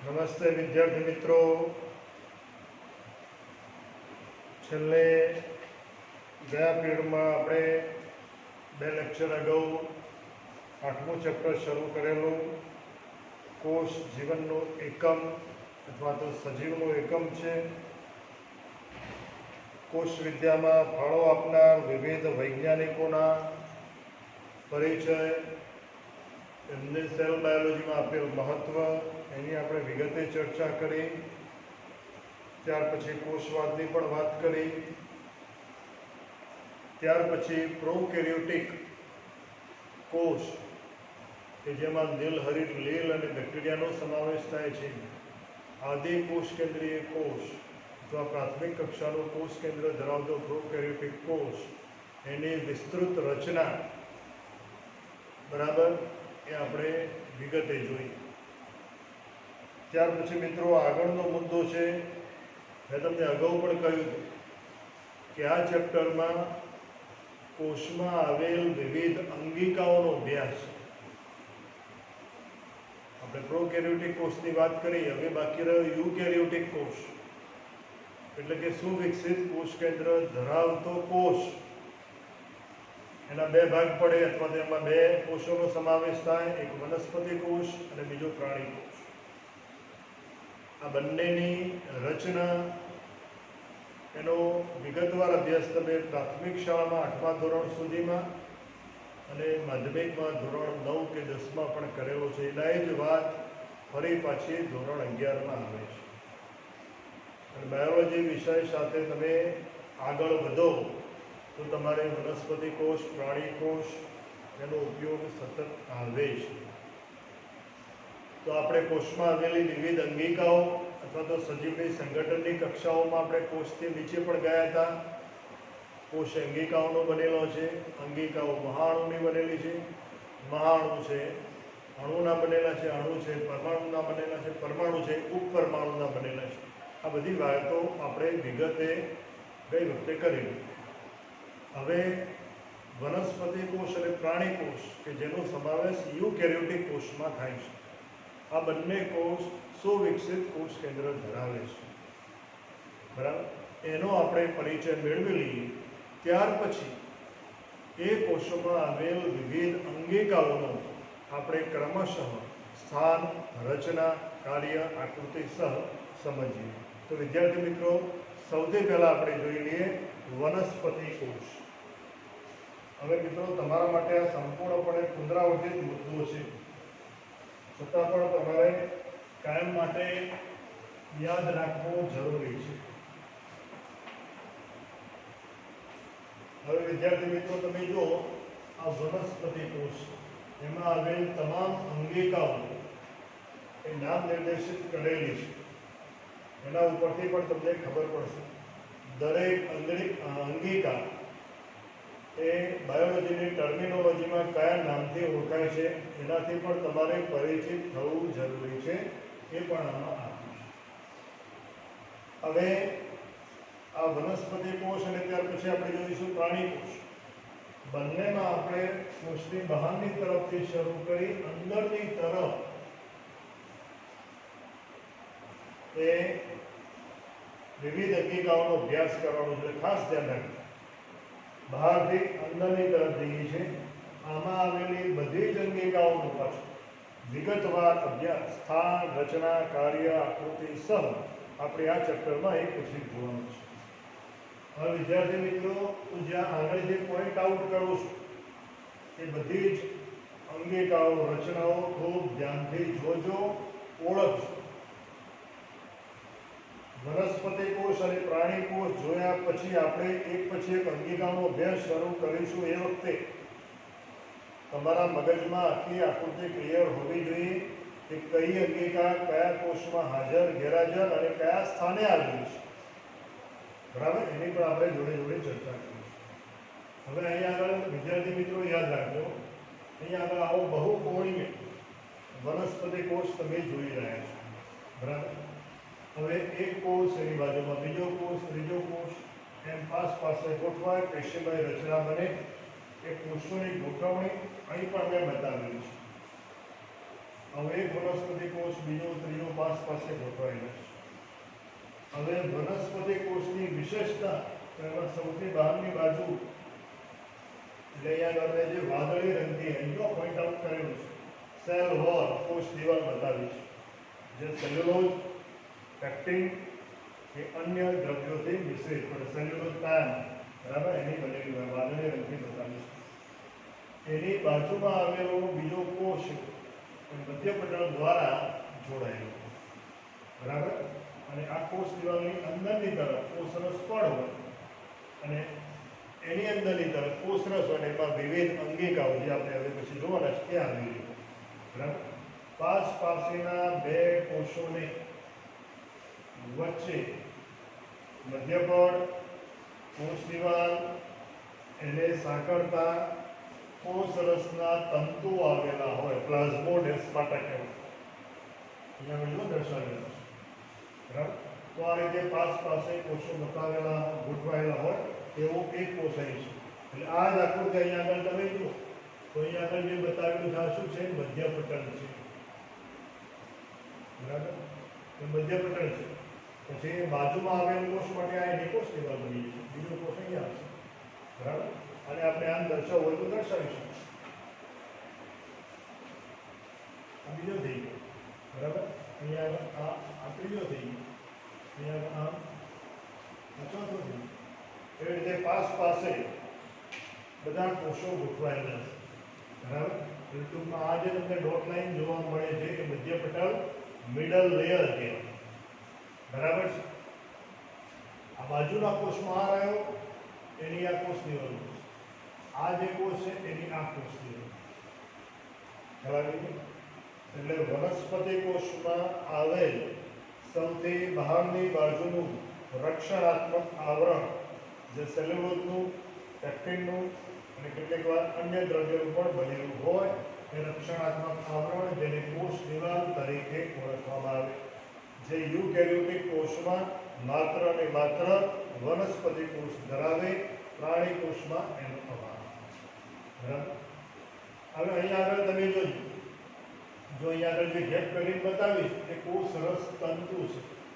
નમસ્તે વિદ્યાર્થી મિત્રો. છેલ્લે ગયા પીરિયડમાં આપણે બે લેક્ચર અગાઉ 8મું ચેપ્ટર શરૂ કરેલું. કોષ જીવનનું એકમ અથવા તો સજીવનું એકમ છે. કોષ વિદ્યામાં ફાળો આપનાર વિવિધ વૈજ્ઞાનિકોના પરિચય, એમને સેલ બાયોલોજીમાં આપેલ મહત્ત્વ, એની આપણે વિગતે ચર્ચા કરી. ત્યાર પછી કોષવાદની પણ વાત કરી. ત્યાર પછી પ્રોકેરિયોટિક કોષ કે જેમાં નીલહરિત લીલ અને બેક્ટેરિયાનો સમાવેશ થાય છે, આદિ કોષ કેન્દ્રીય કોષ અથવા પ્રાથમિક કક્ષાનો કોષ કેન્દ્ર ધરાવતો પ્રોકેરિયોટિક કોષ, એની વિસ્તૃત રચના બરાબર એ આપણે વિગતે જોઈ. ત્યાર પછી મિત્રો આગળનો મુદ્દો છે, મેં તમને અગાઉ પણ કહ્યું હતું કે આ ચેપ્ટરમાં કોષમાં આવેલ વિવિધ અંગિકાઓનો અભ્યાસ છે. આપણે પ્રોકેરિયોટિક કોષની વાત કરી, હવે બાકી રહ્યો યુકેરિયોટિક કોષ, એટલે કે સુવિકસિત કોષ કેન્દ્ર ધરાવતો કોષ. એના બે ભાગ પડે અથવા તો એમાં બે કોષોનો સમાવેશ થાય, એક વનસ્પતિ કોષ અને બીજો પ્રાણી કોષ. આ બંનેની રચના, એનો વિગતવાર અભ્યાસ તમે પ્રાથમિક શાળામાં 8મા ધોરણ સુધીમાં અને માધ્યમિકમાં ધોરણ 9 કે 10માં પણ કરેલો છે. એના જ વાત ફરી પાછી ધોરણ 11માં આવે છે. અને બાયોલોજી વિષય સાથે તમે આગળ વધો તો તમારે વનસ્પતિ કોષ, પ્રાણી કોષ એનો ઉપયોગ સતત આવે છે. તો આપણે કોષમાં આવેલી વિવિધ અંગિકાઓ અથવા તો સજીવની સંગઠનની કક્ષાઓમાં આપણે કોષથી નીચે પણ ગયા હતા. કોષ અંગિકાઓનો બનેલો છે, અંગિકાઓ મહાણુની બનેલી છે, મહાણુ છે અણુના બનેલા છે, અણુ છે પરમાણુના બનેલા છે, પરમાણુ છે ઉપપરમાણુના બનેલા છે. આ બધી વાતો આપણે વિગતે ગઈ વખતે કરી. હવે વનસ્પતિ કોષ અને પ્રાણી કોષ કે જેનો સમાવેશ યુકેરિયોટિક કોષમાં થાય છે, આ બંને કોષ સુવિકસિત કોષ કેન્દ્ર ધરાવે છે. બરાબર, એનો આપણે પરિચય મેળવી લઈએ. ત્યાર પછી એ કોષોમાં આવેલ વિવિધ અંગિકાઓનો આપણે ક્રમશઃ સ્થાન, રચના, કાર્ય, આકૃતિ સહ સમજીએ. તો વિદ્યાર્થી મિત્રો, સૌથી પહેલાં આપણે જોઈ લઈએ વનસ્પતિ કોષ. હવે મિત્રો, તમારા માટે આ સંપૂર્ણપણે પુનરાવર્તિત મુદ્દો છે, છતાં પણ તમારે કાયમ માટે યાદ રાખવું જરૂરી છે. હવે વિદ્યાર્થી મિત્રો, તમે જુઓ આ વનસ્પતિ કોષ, એમાં આવેલ તમામ અંગિકાઓ એ નામ નિર્દેશિત કરેલી છે. એના ઉપરથી પણ તમને ખબર પડશે દરેક અંગિકા એ બાયોલોજીની ટર્મિનોલોજીમાં કયા નામથી ઓળખાય છે, એનાથી પણ તમારે પરિચિત થવું જરૂરી છે. એ પણ આમાં આપ્યું છે. હવે આ વનસ્પતિ કોષ અને ત્યાર પછી આપણે જોઈશું પ્રાણી કોષ. બંનેમાં આપણે કોષની બહારની તરફથી શરૂ કરી અંદરની તરફ એ વિવિધ અંગિકાઓનો અભ્યાસ કરવાનો છે. ખાસ ધ્યાન રાખજો, બહારથી અંદરની તરફ જઈએ છે. આમાં આવેલી બધી જ અંગિકાઓનો પાછો વિગતવાર અભ્યાસ, સ્થાન, રચના, કાર્ય, આકૃતિ સહ આપણે આ ચેપ્ટરમાં એક પછી જોવાનું છે. હવે વિદ્યાર્થી મિત્રો, હું જ્યાં આગળ જે પોઈન્ટ આઉટ કરું છું એ બધી જ અંગિકાઓ, રચનાઓ ખૂબ ધ્યાનથી જોજો, ઓળખજો. વનસ્પતિ કોષ અને પ્રાણી કોષ જોયા પછી આપણે એક પછી એક અંગિકાનો અભ્યાસ શરૂ કરીશું. એ વખતે તમારા મગજમાં આખી આકૃતિ ક્લિયર હોવી જોઈએ કે કઈ અંગિકા કયા કોષમાં હાજર, ગેરહાજર અને કયા સ્થાને આવેલી છે. બરાબર, એની પણ આપણે જોડે જોડે ચર્ચા કરીશું. હવે અહીંયા આગળ વિદ્યાર્થી મિત્રો યાદ રાખજો, અહીંયા આગળ આવો બહુકોણીય વનસ્પતિ કોષ તમે જોઈ રહ્યા છો. બરાબર, હવે એક કોષ, એની બાજુમાં બીજો કોષ, ત્રીજો કોષ, એમ પાસે ગોઠવાય, પેશીમય રચના બને. એ કોષોની ગોઠવણી અહીં પણ મેં બતાવેલી છે. હવે એક વનસ્પતિ કોષ બીજો ત્રીજો પાસે ગોઠવાયેલો છે. હવે વનસ્પતિ કોષની વિશેષતા તો એમાં સૌથી બહારની બાજુ એટલે અહીંયા આગળ જે વાદળી રંગથી અહીંનો પોઈન્ટ આઉટ કરેલું છે સેલ વોલ કોષ દિવાલ બતાવી છે, જે સેલ્યુલોઝ પેક્ટિન કે અન્ય દ્રવ્યોથી મિશ્રિત પડે સેલ્યુલોઝ પેન બરાબર એની બનેલી હોય વાદળી રંગથી બતાવી છે. એની બાજુમાં આવેલો બીજો કોષ મધ્યપટલ દ્વારા જોડાયેલો બરાબર. અને આ કોષ દિવાલની અંદરની તરફ કોષરસ પડ હોય અને એની અંદરની તરફ કોષરસ હોય એમાં વિવિધ અંગિકાઓ જે આપણે હવે પછી જોવાના છે ત્યાં આવેલી બરાબર. પાસેના બે કોષોને વચ્ચે મધ્યપડ કોષ દિવાલ એને સાંકળતા કોષરસના તંતુ આવેલા હોય પ્લાઝ્મોડેસ્માટા કહેવાય. અહીંયા બધું દર્શાવેલું છે બરાબર. તો આ રીતે પાસે કોષો બતાવેલા ગોઠવાયેલા હોય એવો એક કોષ અહીં છે. એટલે આ જ આકૃતિ અહીંયા આગળ તમે જુઓ તો અહીંયા આગળ જે બતાવેલું છે શું છે મધ્યપટલ છે બરાબર. એ મધ્યપટલ છે. પછી બાજુમાં આવેલ કોષ માટે આ એની કોષ દિવાલ બની છે, બીજો કોષ અહીંયા આવશે બરાબર. અને આપણે આમ દર્શાવવું હોય તો દર્શાવીશું. આ બીજો થઈ ગયો બરાબર. અહીંયા આ ત્રીજો થઈ ગયો, અહીંયા આમ આ ચોથો થઈ ગયો. એવી રીતે પાસે બધા કોષો ગોઠવાયેલા છે બરાબર. ટૂંકમાં આ જે તમને ડોટ લાઈન જોવા મળે છે એ મધ્યપટલ મિડલ લેયર કહેવાય બરાબર છે. આ બાજુના કોષમાં આ રહ્યો એની આ કોષ દિવાલ, આ જે કોષ છે એની આ કોષ દિવાલ ખ્યાલ આવી ગયો. એટલે વનસ્પતિ કોષમાં આવેલ સૌથી બહારની બાજુનું રક્ષણાત્મક આવરણ જે સેલ્યુલોઝનું પેક્ટિનનું અને કેટલીક વાર અન્ય દ્રવ્યોનું પણ બનેલું હોય એ રક્ષણાત્મક આવરણ જેને કોષ દિવાલ તરીકે ઓળખવામાં આવે. જે યુકેરિયોટિક કોષમાં માત્ર અને માત્ર વનસ્પતિ કોષ ધરાવે, પ્રાણી કોષમાં એનો અભાવ બરાબર. હવે અહીંયા આગળ તમે જોજો, જો અહીંયા આગળ જે ગેપ કરીને બતાવીશ એ કોષરસ તંતુ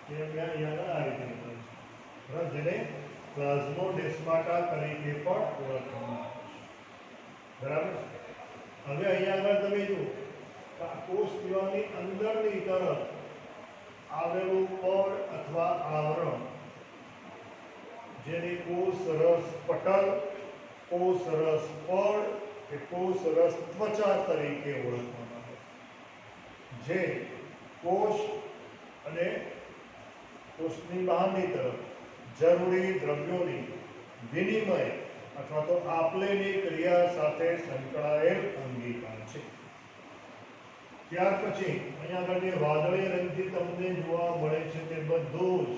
છે એ મેં અહીંયા આગળ આ રીતે બતાવ્યું છે બરાબર, જેને પ્લાઝ્મોડેસ્માટા તરીકે પણ ઓળખવામાં આવે છે બરાબર. હવે અહીંયા આગળ તમે જુઓ આ કોષ દિવાલની અંદરની તરફ આવેલું પડ અથવા આવરણ જેને કોષરસ પટલ, કોષરસ પડ કે કોષરસ ત્વચા તરીકે ઓળખવામાં આવે છે, જે કોષ અને કોષની બહારની તરફ જરૂરી દ્રવ્યોની વિનિમય અથવા તો આપલેની ક્રિયા સાથે સંકળાયેલ અંગિકા છે. ત્યાર પછી અહીંયા આગળ જે વાદળી રંગથી તમને જોવા મળે છે તે બધું જ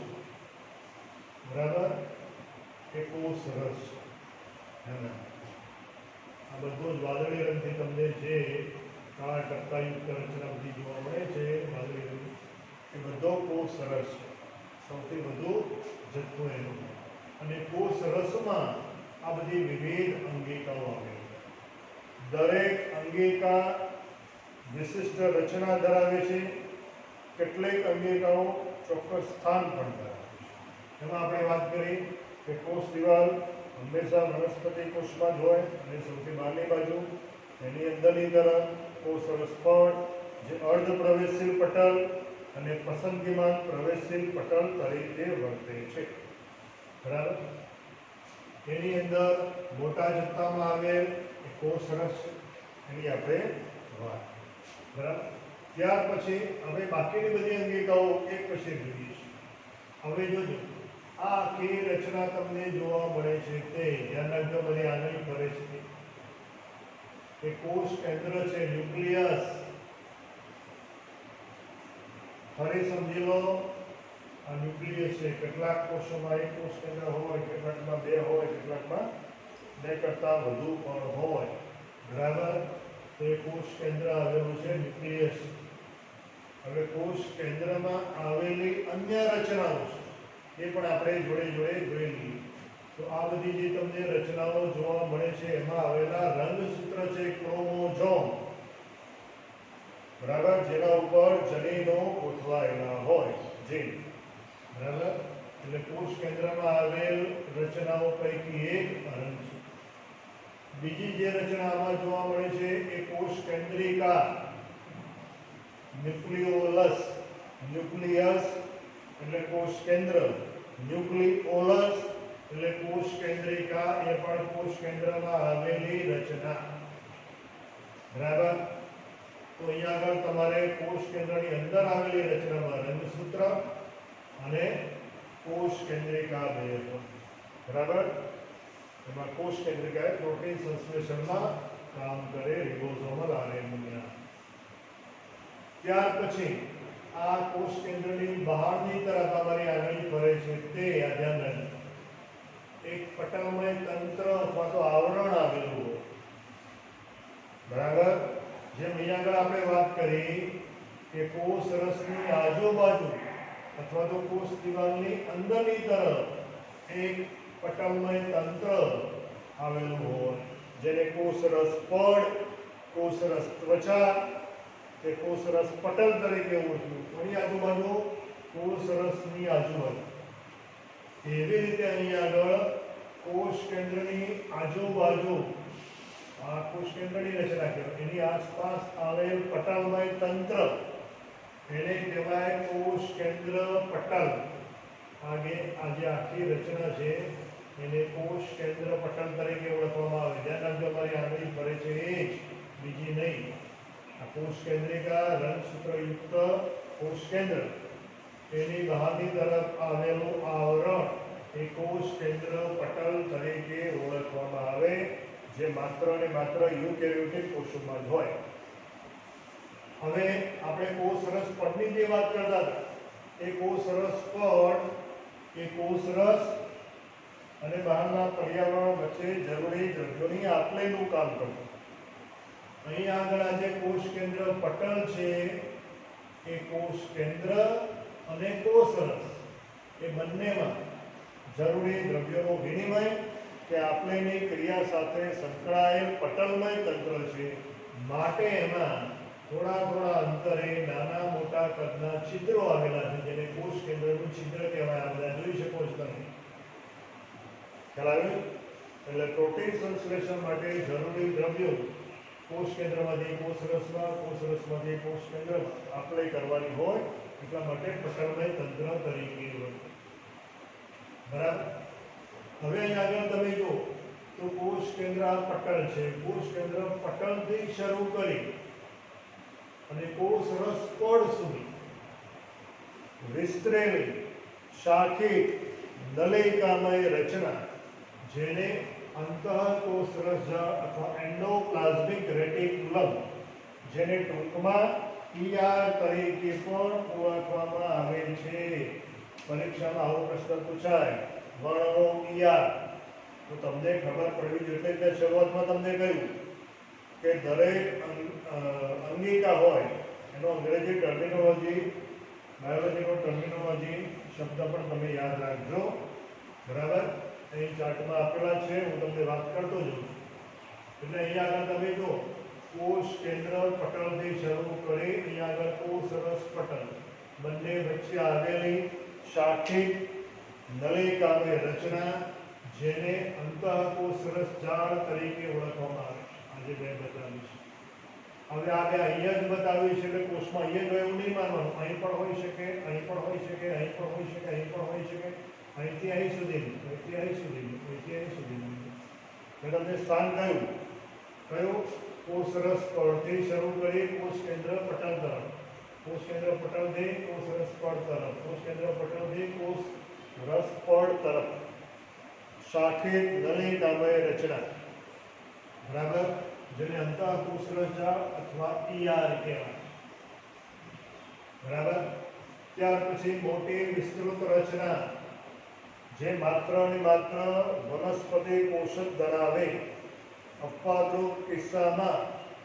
બરાબર એ કોષરસ છે. આ બધું જ વાદળી રંગથી તમને જે કાળા ટપકાયુક્ત રચના બધી જોવા મળે છે વાદળી રંગ એ બધો કોષરસ છે, સૌથી વધુ જથ્થો એનો. અને કોષરસમાં આ બધી વિવિધ અંગિકાઓ આવેલી છે. દરેક અંગિકા વિશિષ્ટ રચના ધરાવે છે, કેટલીક અંગિકાઓ ચોક્કસ સ્થાન પણ ધરાવે છે. એમાં આપણે વાત કરી કે કોષ દિવાલ હંમેશા વનસ્પતિ કોષમાં જ હોય અને સૌથી બહારની બાજુ એની અંદરની તરફ કોષરસ પડ જે અર્ધ પ્રવેશશીલ પટલ અને પસંદગીમાન પ્રવેશશીલ પટલ તરીકે વર્તે છે બરાબર. એની અંદર મોટા જથ્થામાં આવેલ કોષરસ એની આપણે વાત બરાબર. ત્યાર પછી હવે બાકીની બધી અંગિકાઓ એક પછી જોઈએ છે. હવે જોજો આ આખી રચના તમને જોવા મળે છે તે ધ્યાન રાખજો, બધી આગળ ફરે છે કે કોષ કેન્દ્ર છે ન્યુક્લિયસ. ફરી સમજી લો આ ન્યુક્લિયસ છે. કેટલાક કોષોમાં એક કોષ કેન્દ્ર હોય, કેટલાકમાં બે હોય, કેટલાકમાં બે કરતાં વધુ પણ હોય બરાબર. તો એ કોષ કેન્દ્ર આવેલું છે ન્યુક્લિયસ. હવે કોષ કેન્દ્રમાં આવેલી અન્ય રચનાઓ છે એ પણ આપણે જોડે જોઈ લઈએ. તો આ બધી જે તમને રચનાઓ જોવા મળે છે એમાં આવેલા રંગસૂત્ર છે ક્રોમોઝોમ. બરાબર, જેના ઉપર જનીનો ગોઠવાયેલા હોય જે, બરાબર. એટલે કોષ કેન્દ્રમાં આવેલ રચનાઓ પૈકી એક રંગસૂત્ર. બીજી જે રચના આમાં જોવા મળે છે એ કોષ કેન્દ્રિકા, ન્યુક્લિયોલસ. ન્યુક્લિયસ એટલે કોષ કેન્દ્ર, ન્યુક્લિઓલસ એટલે કોષ કેન્દ્રિકા, એ પણ કોષ કેન્દ્રમાં આવેલી રચના. બરાબર. તો અહીંયા આગળ તમારે કોષ કેન્દ્રની અંદર આવેલી રચનામાં રંગસૂત્ર અને કોષ કેન્દ્રિકા બે હોય. બરાબર. એમાં કોષ કેન્દ્રિકા પ્રોટીન સંશ્લેષણમાં કામ કરે, રિબોસોમલ આરએનએ. ત્યાર પછી આ કોષ કેન્દ્રની બહારની તરફ અમારી આંગળી ફરે છે તે આ ધ્યાન રાખજો. એક પટલમય તંત્ર અથવા તો આવરણ આવેલું હોય. બરાબર. જેમ અહીંયા આગળ આપણે વાત કરી કે કોષ રસની આજુબાજુ અથવા તો કોષ દિવાલની અંદરની તરફ એક પટલમય તંત્ર આવેલું હોય જેને કોષ રસ પડ, કોષ રસ ત્વચા કે કોષ રસ પટલ તરીકે ઓળખ્યું. એની આજુબાજુ કોષ રસની આજુબાજુ. એવી રીતે અહીંયા આગળ કોષ કેન્દ્રની આજુબાજુ આ કોષ કેન્દ્રની રચના કહેવાય. એની આસપાસ આવેલ પટલમય તંત્ર એને કહેવાય કોષ કેન્દ્ર પટલ. આગે આ જે આખી રચના છે એને કોષ કેન્દ્ર પટલ તરીકે ઓળખવામાં આવે. ધ્યાન રાખજો, અમારી આંગળી ફરે છે એ જ, બીજી નહીં. આ કોષ કેન્દ્રિકા, રંગસૂત્રયુક્ત કોષ કેન્દ્ર, એની બહારની તરફ આવેલું આવરણ એ કોષ કેન્દ્ર પટલ તરીકે ઓળખવામાં આવે, જે માત્ર ને માત્ર યુકેરિયોટિક કોષોમાં જ હોય. હવે આપણે કોષ રસ પડની જે વાત કરતા હતા, એ કોષ રસ પડ એ કોષ રસ અને બહારના પર્યાવરણ વચ્ચે જરૂરી દ્રવ્યોની આપલેનું કામ કરતું. અહીં આગળ આ જે કોષ કેન્દ્ર પટલ છે એ કોષ કેન્દ્ર અને કોષ રસ એ બંનેમાં જરૂરી દ્રવ્યોનો વિનિમય કે આપલેની ક્રિયા સાથે સંકળાયેલ પટલમય તંત્ર છે. માટે એમાં થોડા થોડા અંતરે નાના મોટા કદના છિદ્રો આવેલા છે જેને કોષ કેન્દ્રનું છિદ્ર કહેવાય. આ બધા જોઈ શકો છો તમે. ખ્યાલ આવ્યો? એટલે પ્રોટીન સંશ્લેષણ માટે જરૂરી દ્રવ્યો કોષ કેન્દ્રમાંથી કોષ રસમાં, કોષ રસમાંથી કોષ કેન્દ્રમાં આપલે કરવાની હોય, એટલા માટે પટલમય તંત્ર તરીકે હોય. બરાબર. હવે અહીં આગળ તમે જો તો કોષ કેન્દ્ર આ પટલ છે. કોષ કેન્દ્ર પટલથી શરૂ કરી અને કોષ રસ પડ સુધી વિસ્તરેલી શાખિત નલિકામય રચના જેને અંતઃકોષ રસજાળ અથવા એન્ડોપ્લાઝમિક રેટિક્યુલમ, જેને ટૂંકમાં ER તરીકે પણ ઓળખવામાં આવે છે. પરીક્ષામાં આવો પ્રશ્ન પૂછાય, વર્ણનો ER, તો તમને ખબર પડવી જોઈએ. એટલે શરૂઆતમાં તમને કહ્યું કે દરેક અંગિકા હોય એનો અંગ્રેજી ટર્મિનોલોજી, બાયોલોજીનો ટર્મિનોલોજી શબ્દ પણ તમે યાદ રાખજો. બરાબર. અહીં ચાર્ટમાં આપેલા છે, હું તમને વાત કરતો જાઉં છું. એટલે અહીંયા આગળ તમે જો કોષ કેન્દ્ર પટલથી શરૂ કરી અહીંયા આગળ કોષ રસ પટલ બંને વચ્ચે આવેલી શાખિત નલિકામય રચના જેને અંતઃકોષ રસજાળ તરીકે ઓળખવામાં આવે છે. આજે બે બતાવી છે. હવે આ બે અહીંયા જ બતાવી છે એટલે કોષમાં અહીંયા જ એવું નહીં માનવાનું. અહીં પણ હોઈ શકે, અહીં પણ હોઈ શકે, અહીં પણ હોઈ શકે, અહીં પણ હોઈ શકે, અહીંથી અહીં સુધીનું, અહીંથી અહીં સુધીનું, અહીંથી અહીં સુધીનું. મેં તમને સ્થાન કહ્યું કોષ રસ પડથી શરૂ કરી કોષ કેન્દ્ર પટલ તરફ, કોષ કેન્દ્ર પટલથી કોષ રસ પડ તરફ, કોષ કેન્દ્ર પટલથી કોષ રસ પડ તરફ શાખિત નલિકામય રચના. બરાબર. જેને અંતઃકોષ રસજાળ અથવા ER કહેવાય. બરાબર. ત્યાર પછી મોટી વિસ્તૃત રચના જે માત્ર ને માત્ર વનસ્પતિ કોષ જ ધરાવે. અપવાદરૂપ કિસ્સામાં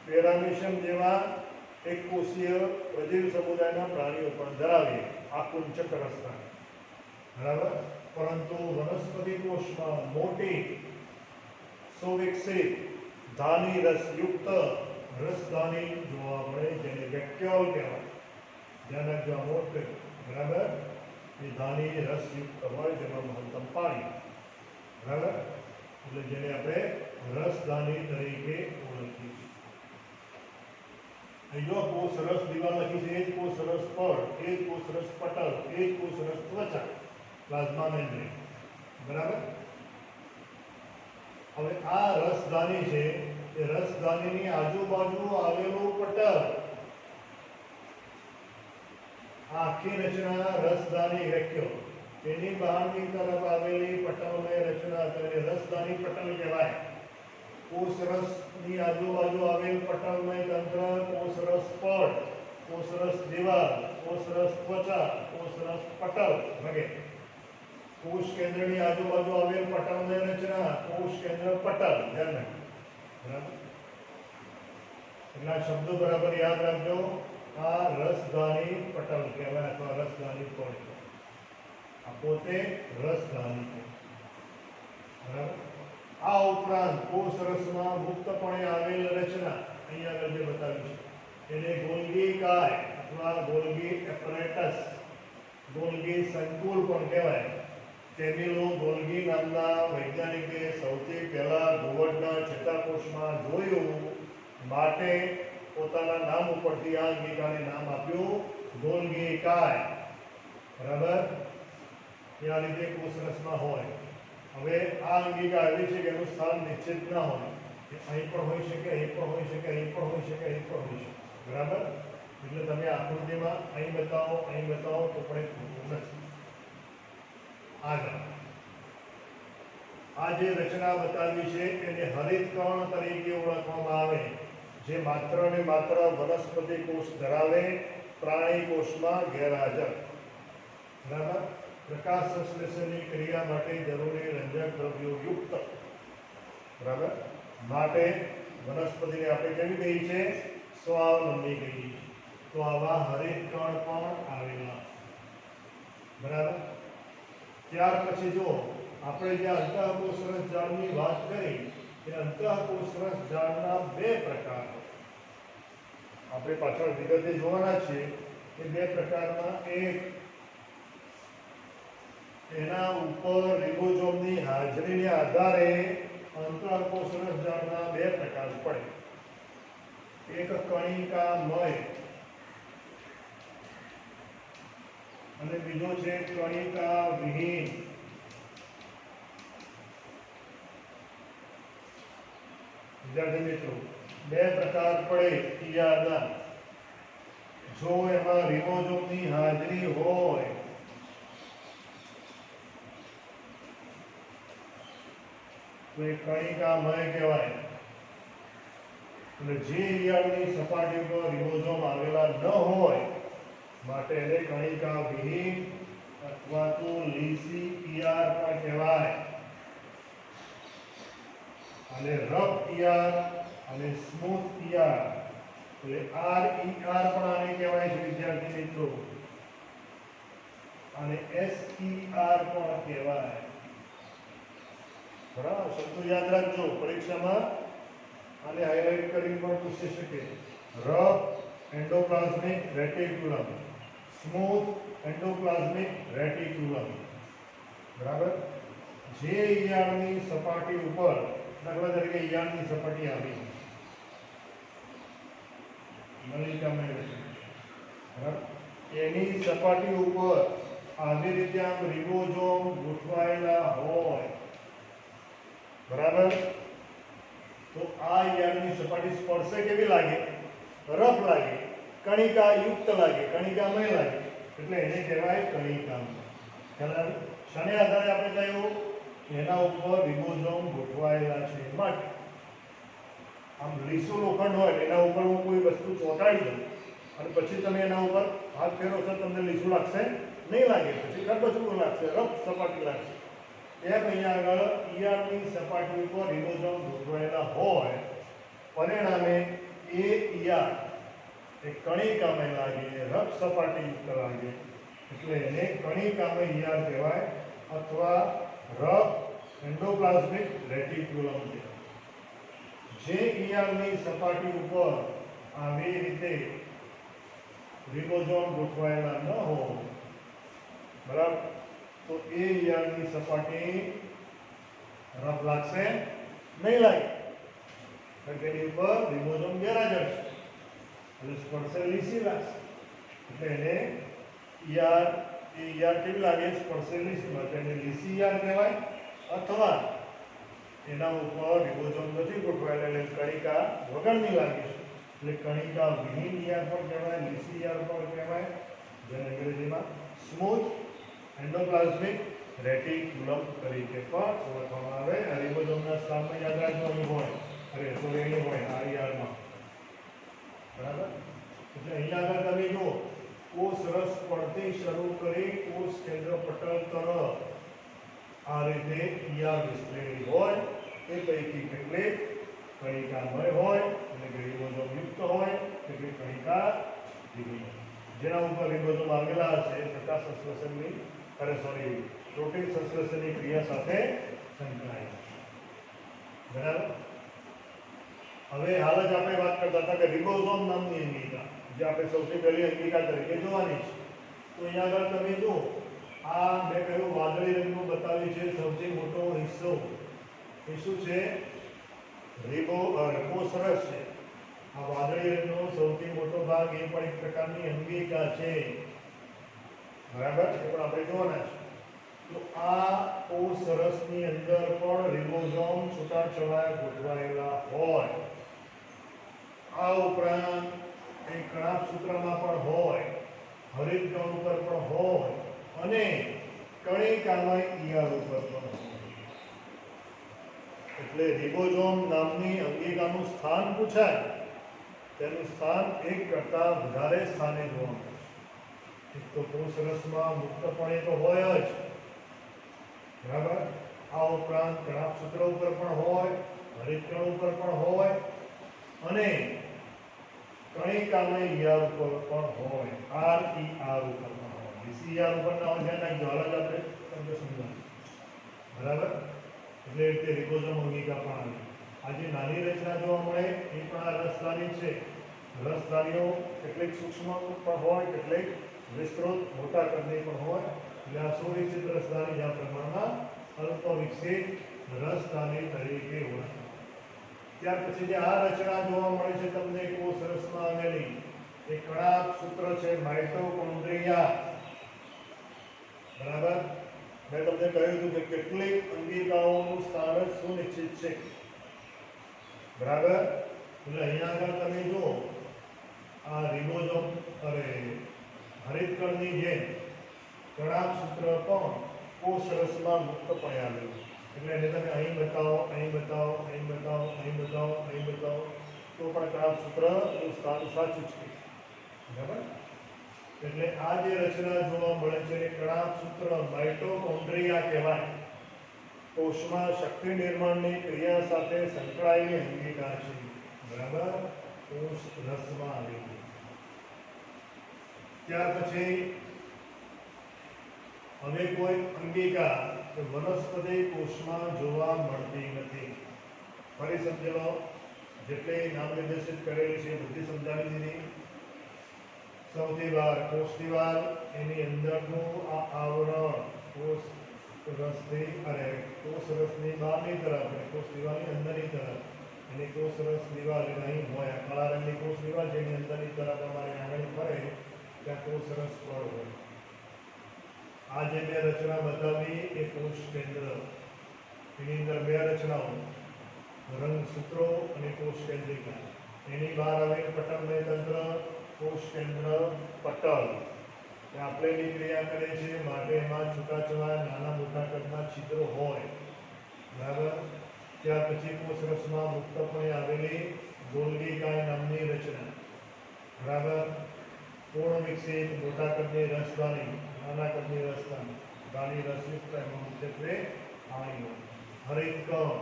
પેરામિશમ જેવા એક કોષીય પ્રજીવ સમુદાયના પ્રાણીઓ પણ ધરાવે આકુંચક રચના. બરાબર. પરંતુ વનસ્પતિ કોષમાં મોટી સુવિકસિત ધાની રસયુક્ત રસદાની જોવા મળે, જેને વેક્યુલ કહેવાય. ધ્યાન રાખજો, આ નોટ કર્યું, બરાબર. એ દાની રસયુક્ત હોય, જેમાં મહત્તમ પાણી, બરાબર. એટલે જેને આપણે રસદાની તરીકે ઓળખીએ છીએ. અહીં જો કોષરસ દિવાલ લખી છે, એ જ કોષરસ પડ, એ જ કોષરસ પટલ, એ જ કોષરસ ત્વચા, પ્લાઝ્મા મેમ્બ્રેન, બરાબર. હવે આ રસદાની છે, એ રસદાનીની આજુબાજુ આવેલું પટલ, આખી રચના રસદાની વેક્યુલ, તેની બહારની તરફ આવેલી પટલમય રચના તેને રસદાની પટલ કહેવાય. કોષરસની આજુબાજુ આવેલ પટલમય તંત્ર, કોષરસ પડ, કોષરસ દિવાલ, કોષરસ ત્વચા, કોષરસ પટલ વગેરે. કોષ કેન્દ્રની આજુબાજુ આવેલ પટલમય રચના, કોષ કેન્દ્ર પટલ. ધ્યાન રાખજો, બરાબર. એટલા શબ્દો બરાબર યાદ રાખજો. આ રસદાની પટલ કહેવાય અથવા રસદાની પડ. આ પોતે રસદાની છે, બરાબર. આ ઉપરાંત કોષરસમાં મુક્તપણે આવેલ રચના, અહીંયા આગળ જે બતાવ્યું છે, એને ગોલ્ગી કાય અથવા ગોલ્ગી એપરેટસ, ગોલ્ગી સંકુલ પણ કહેવાય. કેમિલો ગોલ્ગી નામના વૈજ્ઞાનિકે સૌથી પહેલા ઘુવડના ચેતાકોષમાં જોયું, માટે પોતાના નામ ઉપરથી આ અંગિકાને નામ આપ્યું ગોલ્ગી કાય, બરાબર. એ આ રીતે કોષરસમાં હોય. હવે આ અંગિકા એવી છે કે એનું સ્થાન નિશ્ચિત ન હોય, કે અહીં પણ હોઈ શકે, અહીં પણ હોઈ શકે, અહીં પણ હોઈ શકે, અહીં પણ હોઈ શકે, બરાબર. એટલે તમે આકૃતિમાં અહીં બતાવો, અહીં બતાવો તો પણ ખોટું નથી. આગળ આ જે રચના બતાવી છે એને હરિતકણ તરીકે ઓળખવામાં આવે, જે માત્ર ને માત્ર વનસ્પતિ કોષ ધરાવે, પ્રાણી કોષમાં ગેરહાજર, બરાબર. પ્રકાશ સંશ્લેષણની ક્રિયા માટે જરૂરી રંજક દ્રવ્યો યુક્ત, બરાબર. માટે વનસ્પતિને આપણે કેવી કહી છે? સ્વાવલંબી કહીએ છીએ. તો આવા હરિતકણ પણ આવેલા, બરાબર. ત્યાર પછી જો આપણે જે અંતઃકોષરસ જાળની વાત કરી, એ અંતઃકોષરસ જાળના બે પ્રકાર આપણે પાછળ વિગતે જોવાના છીએ. એ બે પ્રકારમાં, એક એના ઉપર રિબોઝોમની હાજરીને આધારે અંતઃકોષરસ જાળના બે પ્રકાર પડે. એક કણિકામય અને બીજો છે કણિકા વિહીન. વિદ્યાર્થી મિત્રો, બે પ્રકાર પડે ઈયાના. જો એમાં રિબોઝોમની હાજરી હોય તો એ કણિકામય કહેવાય. અને જે ઈયાળની સપાટી પર રિબોઝોમ આવેલા ન હોય માટે એને કણિકા વિહીન અથવા તો લીસી ઈઆર પણ કહેવાય. અને રફ ઈઆર અને સ્મૂથ ઈઆર, એટલે આર ઈઆર પણ આને કહેવાય છે વિદ્યાર્થી મિત્રો, અને એસ ઈઆર પણ કહેવાય. બરાબર, શબ્દો યાદ રાખજો, પરીક્ષામાં આને હાઇલાઇટ કરીને પણ પૂછી શકે. Rough endoplasmic reticulum, smooth endoplasmic reticulum, બરાબર. જે ઈયાળની સપાટી ઉપર, દાખલા તરીકે ઈયાળની સપાટી આવી, નલિકામય રચના, બરાબર, એની સપાટી ઉપર આવી રીતે આમ રિબોઝોમ ગોઠવાયેલા હોય, બરાબર. તો આ ઈયાળની સપાટી સ્પર્શે કેવી લાગે? રફ લાગે, કણિકા યુક્ત લાગે, કણિકામય લાગે, એટલે એને કહેવાય કણિકામય. ખ્યાલ? શને આધારે આપણે કહ્યું? એના ઉપર રિબોઝોમ ગોઠવાયેલા છે માટે. આમ લીસું લોખંડ હોય, એના ઉપર હું કોઈ વસ્તુ ચોંટાડી દઉં અને પછી તમે એના ઉપર હાથ ફેરવશો, તમને લીસું લાગશે નહીં? લાગે, પછી ખરબચડું લાગશે, રફ સપાટી લાગશે. એમ અહીંયા આગળ ઈયાળની સપાટી ઉપર રિબોઝોમ ગોઠવાયેલા હોય, પરિણામે એ ઈયાળ એ કણિકામય લાગે, રફ સપાટી યુક્ત લાગે, એટલે એને કણિકામય ઈયાળ કહેવાય અથવા રફ એન્ડોપ્લાઝમિક રેટિક્યુલમ કહેવાય. જે ઈયાળની સપાટી ઉપર આવી રીતે રિબોઝોમ ગોઠવાયેલા ન હોય, બરાબર, તો એ ઈઆરની સપાટી રફ લાગશે નહીં લાગે, કારણ કે એની ઉપર રિબોઝોમ ગેરહાજર છે, એટલે સ્પર્શે લીસી લાગશે, એટલે એને ઈઆર કેવી લાગે? સ્પર્શે લીસી, માટે એને લીસી ઈઆર કહેવાય. અથવા એના ઉપર રિબોઝોમ નથી ગોઠવાયેલા એટલે કણિકા વગરની લાગે છે, એટલે કણિકા વિહીન ઈઆર પણ કહેવાય, લીસી ઈઆર પણ કહેવાય, જેને અંગ્રેજીમાં સ્મૂથ એન્ડોપ્લાઝમિક રેટિક્યુલમ તરીકે પણ ઓળખવામાં આવે. આ રિબોઝોમના સ્થાનમાં યાદ રાખજો અહીં હોય, અહીં હોય આ ઈઆરમાં, બરાબર. એટલે અહીંયા આગળ તમે જુઓ, કોષ રસ પડતી શરૂ કરી કોષ કેન્દ્ર પટલ તરફ આ રીતે ઈઆર વિસ્તરેલી હોય. એ પૈકી કેટલીક કણિકામય હોય, એટલે કે રિબોઝોમ યુક્ત હોય, કેટલીક કણિકા વિહીન, જેના ઉપર રિબોઝોમ આવેલા હશે પ્રકાશ સંશ્લેષણની પ્રોટીન સંશ્લેષણની ક્રિયા સાથે સંકળાયેલા, બરાબર. હવે હાલ જ આપણે વાત કરતા હતા કે રિબોઝોમ નામની અંગિકા, જે આપણે સૌથી પહેલી અંગિકા તરીકે જોવાની છે. તો અહીંયા આગળ તમે જુઓ, આ મેં કહ્યું વાદળી રંગનું બતાવ્યું છે, સૌથી મોટો હિસ્સો એ શું છે? કોષરસ છે. આ વાદળી રંગનો સૌથી મોટો ભાગ એ પણ એક પ્રકારની અંગિકા છે, બરાબર, એ પણ આપણે જોવાના છે. તો આ કોષરસની અંદર પણ રિબોઝોમ છૂટાછવાયા ગોઠવાયેલા હોય. આ ઉપરાંત એ કણાભસૂત્રમાં પણ હોય, હરિતકણ ઉપર પણ હોય, અને કણિકામય ઈઆર ઉપર પણ હોય. એટલે રિબોઝોમ નામની અંગિકાનું સ્થાન પૂછાય, તેનું સ્થાન એક કરતાં વધારે સ્થાને જોવા મળે છે. એક તો કોષરસમાં મુક્તપણે તો હોય જ, બરાબર. આ ઉપરાંત કણાભસૂત્ર ઉપર પણ હોય, હરિતકણ ઉપર પણ હોય, અને કણિકામય ઈઆર ઉપર પણ હોય, આરઈઆર ઉપર પણ હોય. ઈસીઆર ઉપર ના હોય, ધ્યાન રાખજો, હાલ જ આપણે તમને સમજાવીશું, બરાબર. એટલે તે રિબોઝોમ અંગિકા પણ આવી. આ જે નાની રચના જોવા મળે એ પણ આ રસધાની છે. રસધાનીઓ કેટલીક સૂક્ષ્મ પણ હોય, કેટલીક વિસ્તૃત મોટા કદની પણ હોય. એટલે આ સુવિકસિત રસધાની જ્યાં પ્રમાણમાં અલ્પ વિકસિત રસધાની તરીકે ઓળખાય. ત્યાર પછી જે આ રચના જોવા મળે છે તમને કોષરસમાં આવેલી, એ કણાભસૂત્ર છે, માઇટોકોન્ડ્રિયા, બરાબર. મેં તમને કહ્યું હતું કે કેટલીક અંગિકાઓનું સ્થાન જ સુનિશ્ચિત છે, બરાબર. એટલે અહીંયા આગળ તમે જુઓ, આ રિબોઝોમ હરિતકણની જેમ કણાભસૂત્ર પણ કોષરસમાં મુક્તપણે આવેલું. એટલે એને તમે અહીં બતાવો, અહીં બતાવો, અહીં બતાવો, અહીં બતાવો, અહીં બતાવો, તો પણ કણાભસૂત્રનું સ્થાન સાચું છે, બરાબર. એટલે આ જે રચના જોવા મળે છે એ કણાભસૂત્ર માઇટોકોન્ડ્રિયા કહેવાય. કોષમાં શક્તિ નિર્માણની ક્રિયા સાથે સંકળાયેલી અંગિકા છે, બરાબર. કોષ રસમાં આવેલી. ત્યાર પછી હવે કોઈ અંગિકા વનસ્પતિ કોષમાં જોવા મળતી નથી. ફરી સમજી લો, જેટલી નામ નિર્દેશિત કરેલી છે બધી સમજાવી દીધી. સૌથી બહાર કોષ દિવાલ, એની અંદરનું આ આવરણ કોષ રસની બહારની તરફ અને કોષ દિવાલની અંદરની તરફ, એની કોષ રસ દિવાલ અહીં હોય. કાળા રંગની કોષ દિવાલ, જેની અંદરની તરફ અમારી આંગળી ફરે ત્યાં કોષ રસ પર હોય. આ જે બે રચના બતાવી એ કોષ કેન્દ્ર, એની અંદર બે રચનાઓ, રંગસૂત્રો અને કોષ કેન્દ્રિકા. એની બહાર આવેલ પટલમય તંત્ર, કોષ કેન્દ્ર પટલ, એ આપેલી ક્રિયા કરે છે, માટે એમાં છૂટાછવાયા નાના મોટા કદના છિદ્રો હોય, બરાબર. ત્યાર પછી કોષરસમાં મુક્તપણે આવેલી ગોલ્ગીકાય નામની રચના, બરાબર. પૂર્ણ વિકસિત મોટા કદની રસધાની, નાના કદની રસધાની, દાની રસયુક્ત, એમાં મુખ્યત્વે પાણી હોય. હરિતકણ,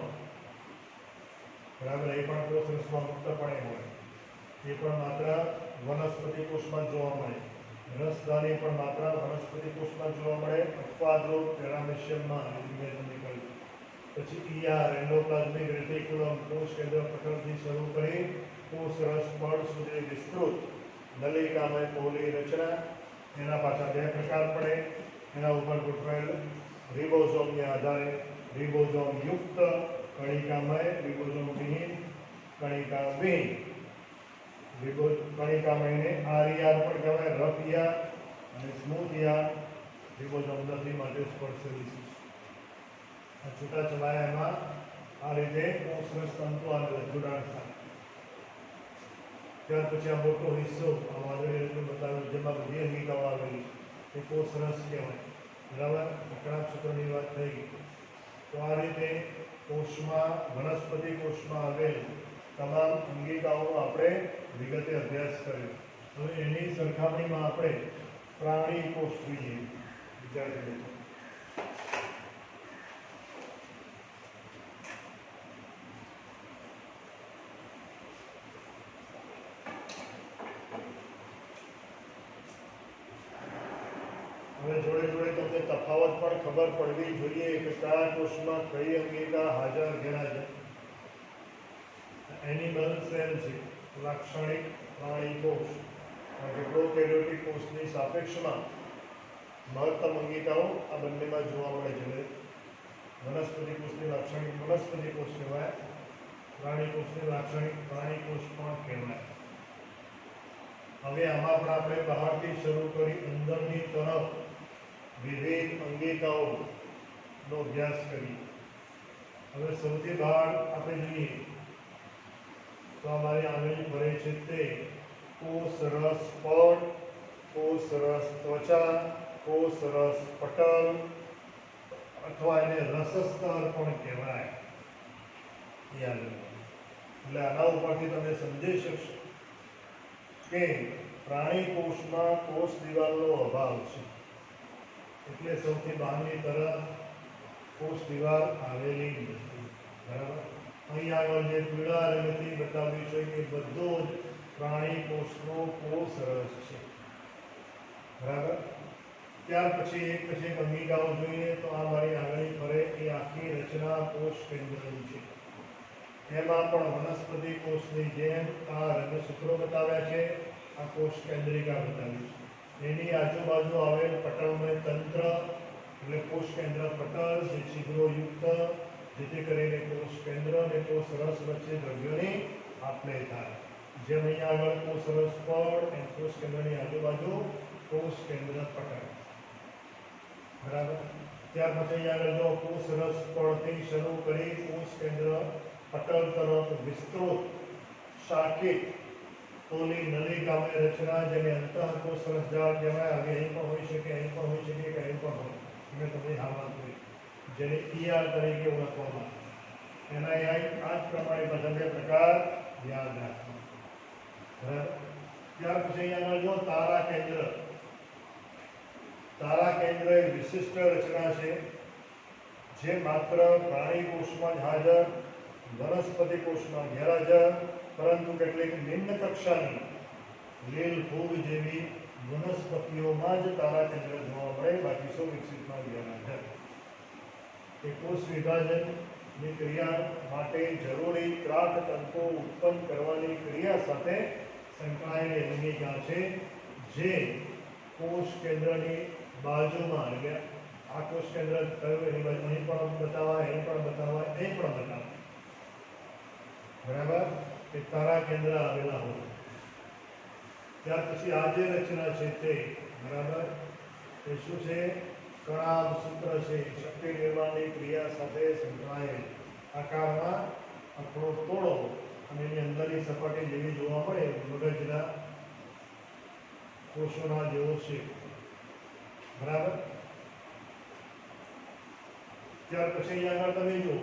બરાબર, એ પણ કોષરસમાં મુક્તપણે હોય. એ પણ માત્ર વનસ્પતિ કોષમાં જોવા મળે. રસધાની પણ માત્ર વનસ્પતિ કોષમાં જોવા મળે, અપવાદરૂપ પેરામેશિયમમાં, મેં તમને કહ્યું. પછી ઈઆર એન્ડોપ્લાઝમિક રેટિક્યુલમ, કોષ કેન્દ્ર પટલથી શરૂ કરી કોષ રસ પડ સુધી વિસ્તૃત નલિકામય પોલી રચના. એના પાછા બે પ્રકાર પડે. એના ઉપર ગોઠવાયેલ રિબોઝોમને આધારે રિબોઝોમ યુક્ત, કણિકામય, રિબોઝોમ વિહીન, કણિકાવિહીન. કણિકામયને આરઈઆર પણ કહેવાય, રફ ઈઆર અને સ્મૂથ ઈઆર. રિબોઝોમ નથી માટે સ્પર્શ વિશિષ્ટ. આ છૂટાછવાયા એમાં આ રીતે કોષરસ તંતુ આવેલા જોડાણ થાય. ત્યાર પછી આ મોટો હિસ્સો આ વાદળી રીતે બતાવ્યું જેમાં બધી અંગિકાઓ આવેલી છે એ કોષરસ કહેવાય. બરાબર, અકળામસૂત્રની વાત થઈ ગઈ. તો આ રીતે કોષમાં, વનસ્પતિ કોષમાં આવેલ તમામ અંગિકાઓનો આપણે વિગતે અભ્યાસ કર્યો. હવે એની સરખામણીમાં આપણે પ્રાણી કોષ જોઈએ. વિદ્યાર્થી મિત્રો, હવે જોડે જોડે તમને તફાવત પણ ખબર પડવી જોઈએ કે કયા કોષમાં કઈ અંગિકા હાજર ગેરહાજર. એનિમલ સેલ છે, લાક્ષણિક પ્રાણી કોષ. કે પ્રોકેરિયોટિક કોષની સાપેક્ષમાં મહત્તમ અંગિકાઓ આ બંનેમાં જોવા મળે છે. વનસ્પતિ કોષની લાક્ષણિક વનસ્પતિ કોષ કહેવાય, પ્રાણી કોષની લાક્ષણિક પ્રાણી કોષ પણ કહેવાય. હવે આમાં પણ આપણે બહારથી શરૂ કરી અંદરની તરફ વિવિધ અંગિકાઓનો અભ્યાસ કરીએ. હવે સૌથી બહાર આપણે જોઈએ તો અમારી આંગળી ભરે છે તે કોષ રસ પડ, કોષ રસ ત્વચા, કોષ રસ પટલ અથવા એને રસસ્તર પણ કહેવાય. યાદ રાખો. એટલે આના ઉપરથી તમે સમજી શકશો કે પ્રાણી કોષમાં કોષ દિવાલનો અભાવ છે. એટલે સૌથી બહારની તરફ કોષ દિવાલ આવેલી નથી. બરાબર, અહીં આગળ જે પીળા રંગથી બતાવ્યું છે કે બધો જ પ્રાણી કોષનો કોષ રસ છે. બરાબર, ત્યાર પછી એક પછી એક અંગિકાઓ જોઈએ તો આ મારી આંગળી ફરે એ આખી રચના કોષ કેન્દ્રની છે. એમાં પણ વનસ્પતિ કોષની જેમ આ રંગસૂત્રો બતાવ્યા છે, આ કોષ કેન્દ્રિકા બતાવી છે. એની આજુબાજુ આવેલ પટલમય તંત્ર એટલે કોષ કેન્દ્ર પટલ જે છિદ્રોયુક્ત, જેથી કરીને કોષ કેન્દ્ર અને કોષ રસ વચ્ચે દ્રવ્યોની આપલે થાય. જેમ અહીંયા આગળ કોષ રસ પડ અને કોષ કેન્દ્રની આજુબાજુ કોષ કેન્દ્ર પટલ. બરાબર, ત્યાર પછી અહીંયા આગળ જો કોષ રસ પડથી શરૂ કરી કોષ કેન્દ્ર પટલ તરફ વિસ્તૃત શાખિત પોલી નલિકામય રચના જેને અંતઃકોષ રસજાળ કહેવાય. હવે અહીં પણ હોઈ શકે, અહીં પણ હોઈ શકે, કે અહીં પણ હોય. મેં તમને હાલમાં કહ્યું જેને ઈઆર તરીકે ઓળખવામાં આવે. એના આ જ પ્રમાણે બધા બે પ્રકાર યાદ રાખવા. બરાબર, ત્યાર પછી અહીંયા આગળ જો તારા કેન્દ્ર. તારા કેન્દ્ર એ વિશિષ્ટ રચના છે જે માત્ર પ્રાણી કોષમાં જ હાજર, વનસ્પતિ કોષમાં ગેરહાજર, પરંતુ કેટલીક નિમ્ન કક્ષાની લીલ ફૂગ જેવી વનસ્પતિઓમાં જ તારા કેન્દ્ર જોવા મળે, બાકી સુવિકસિતમાં ગેરહાજર. એ કોષ વિભાજનની ક્રિયા માટે જરૂરી ક્રાક તંતુઓ ઉત્પન્ન કરવાની ક્રિયા સાથે સંકળાયેલી અંગિકા છે જે કોષ કેન્દ્રની બાજુમાં, એટલે આ કોષ કેન્દ્ર કયું એની બાજુ અહીં પણ બતાવાય, અહીં પણ બતાવાય, અહીં પણ બતાવાય. બરાબર, એ તારા કેન્દ્ર આવેલા હોય. ત્યાર પછી આ જે રચના છે તે બરાબર એ શું છે? કણાભ સૂત્ર છે. શક્તિ નિર્માણની ક્રિયા સાથે સંકળાયેલ આકારમાં આપણો તોડો અને એની અંદરની સપાટી જેવી જોવા મળે મગજના કોષોના જેવો છે. બરાબર, ત્યાર પછી અહીંયા આગળ તમે જો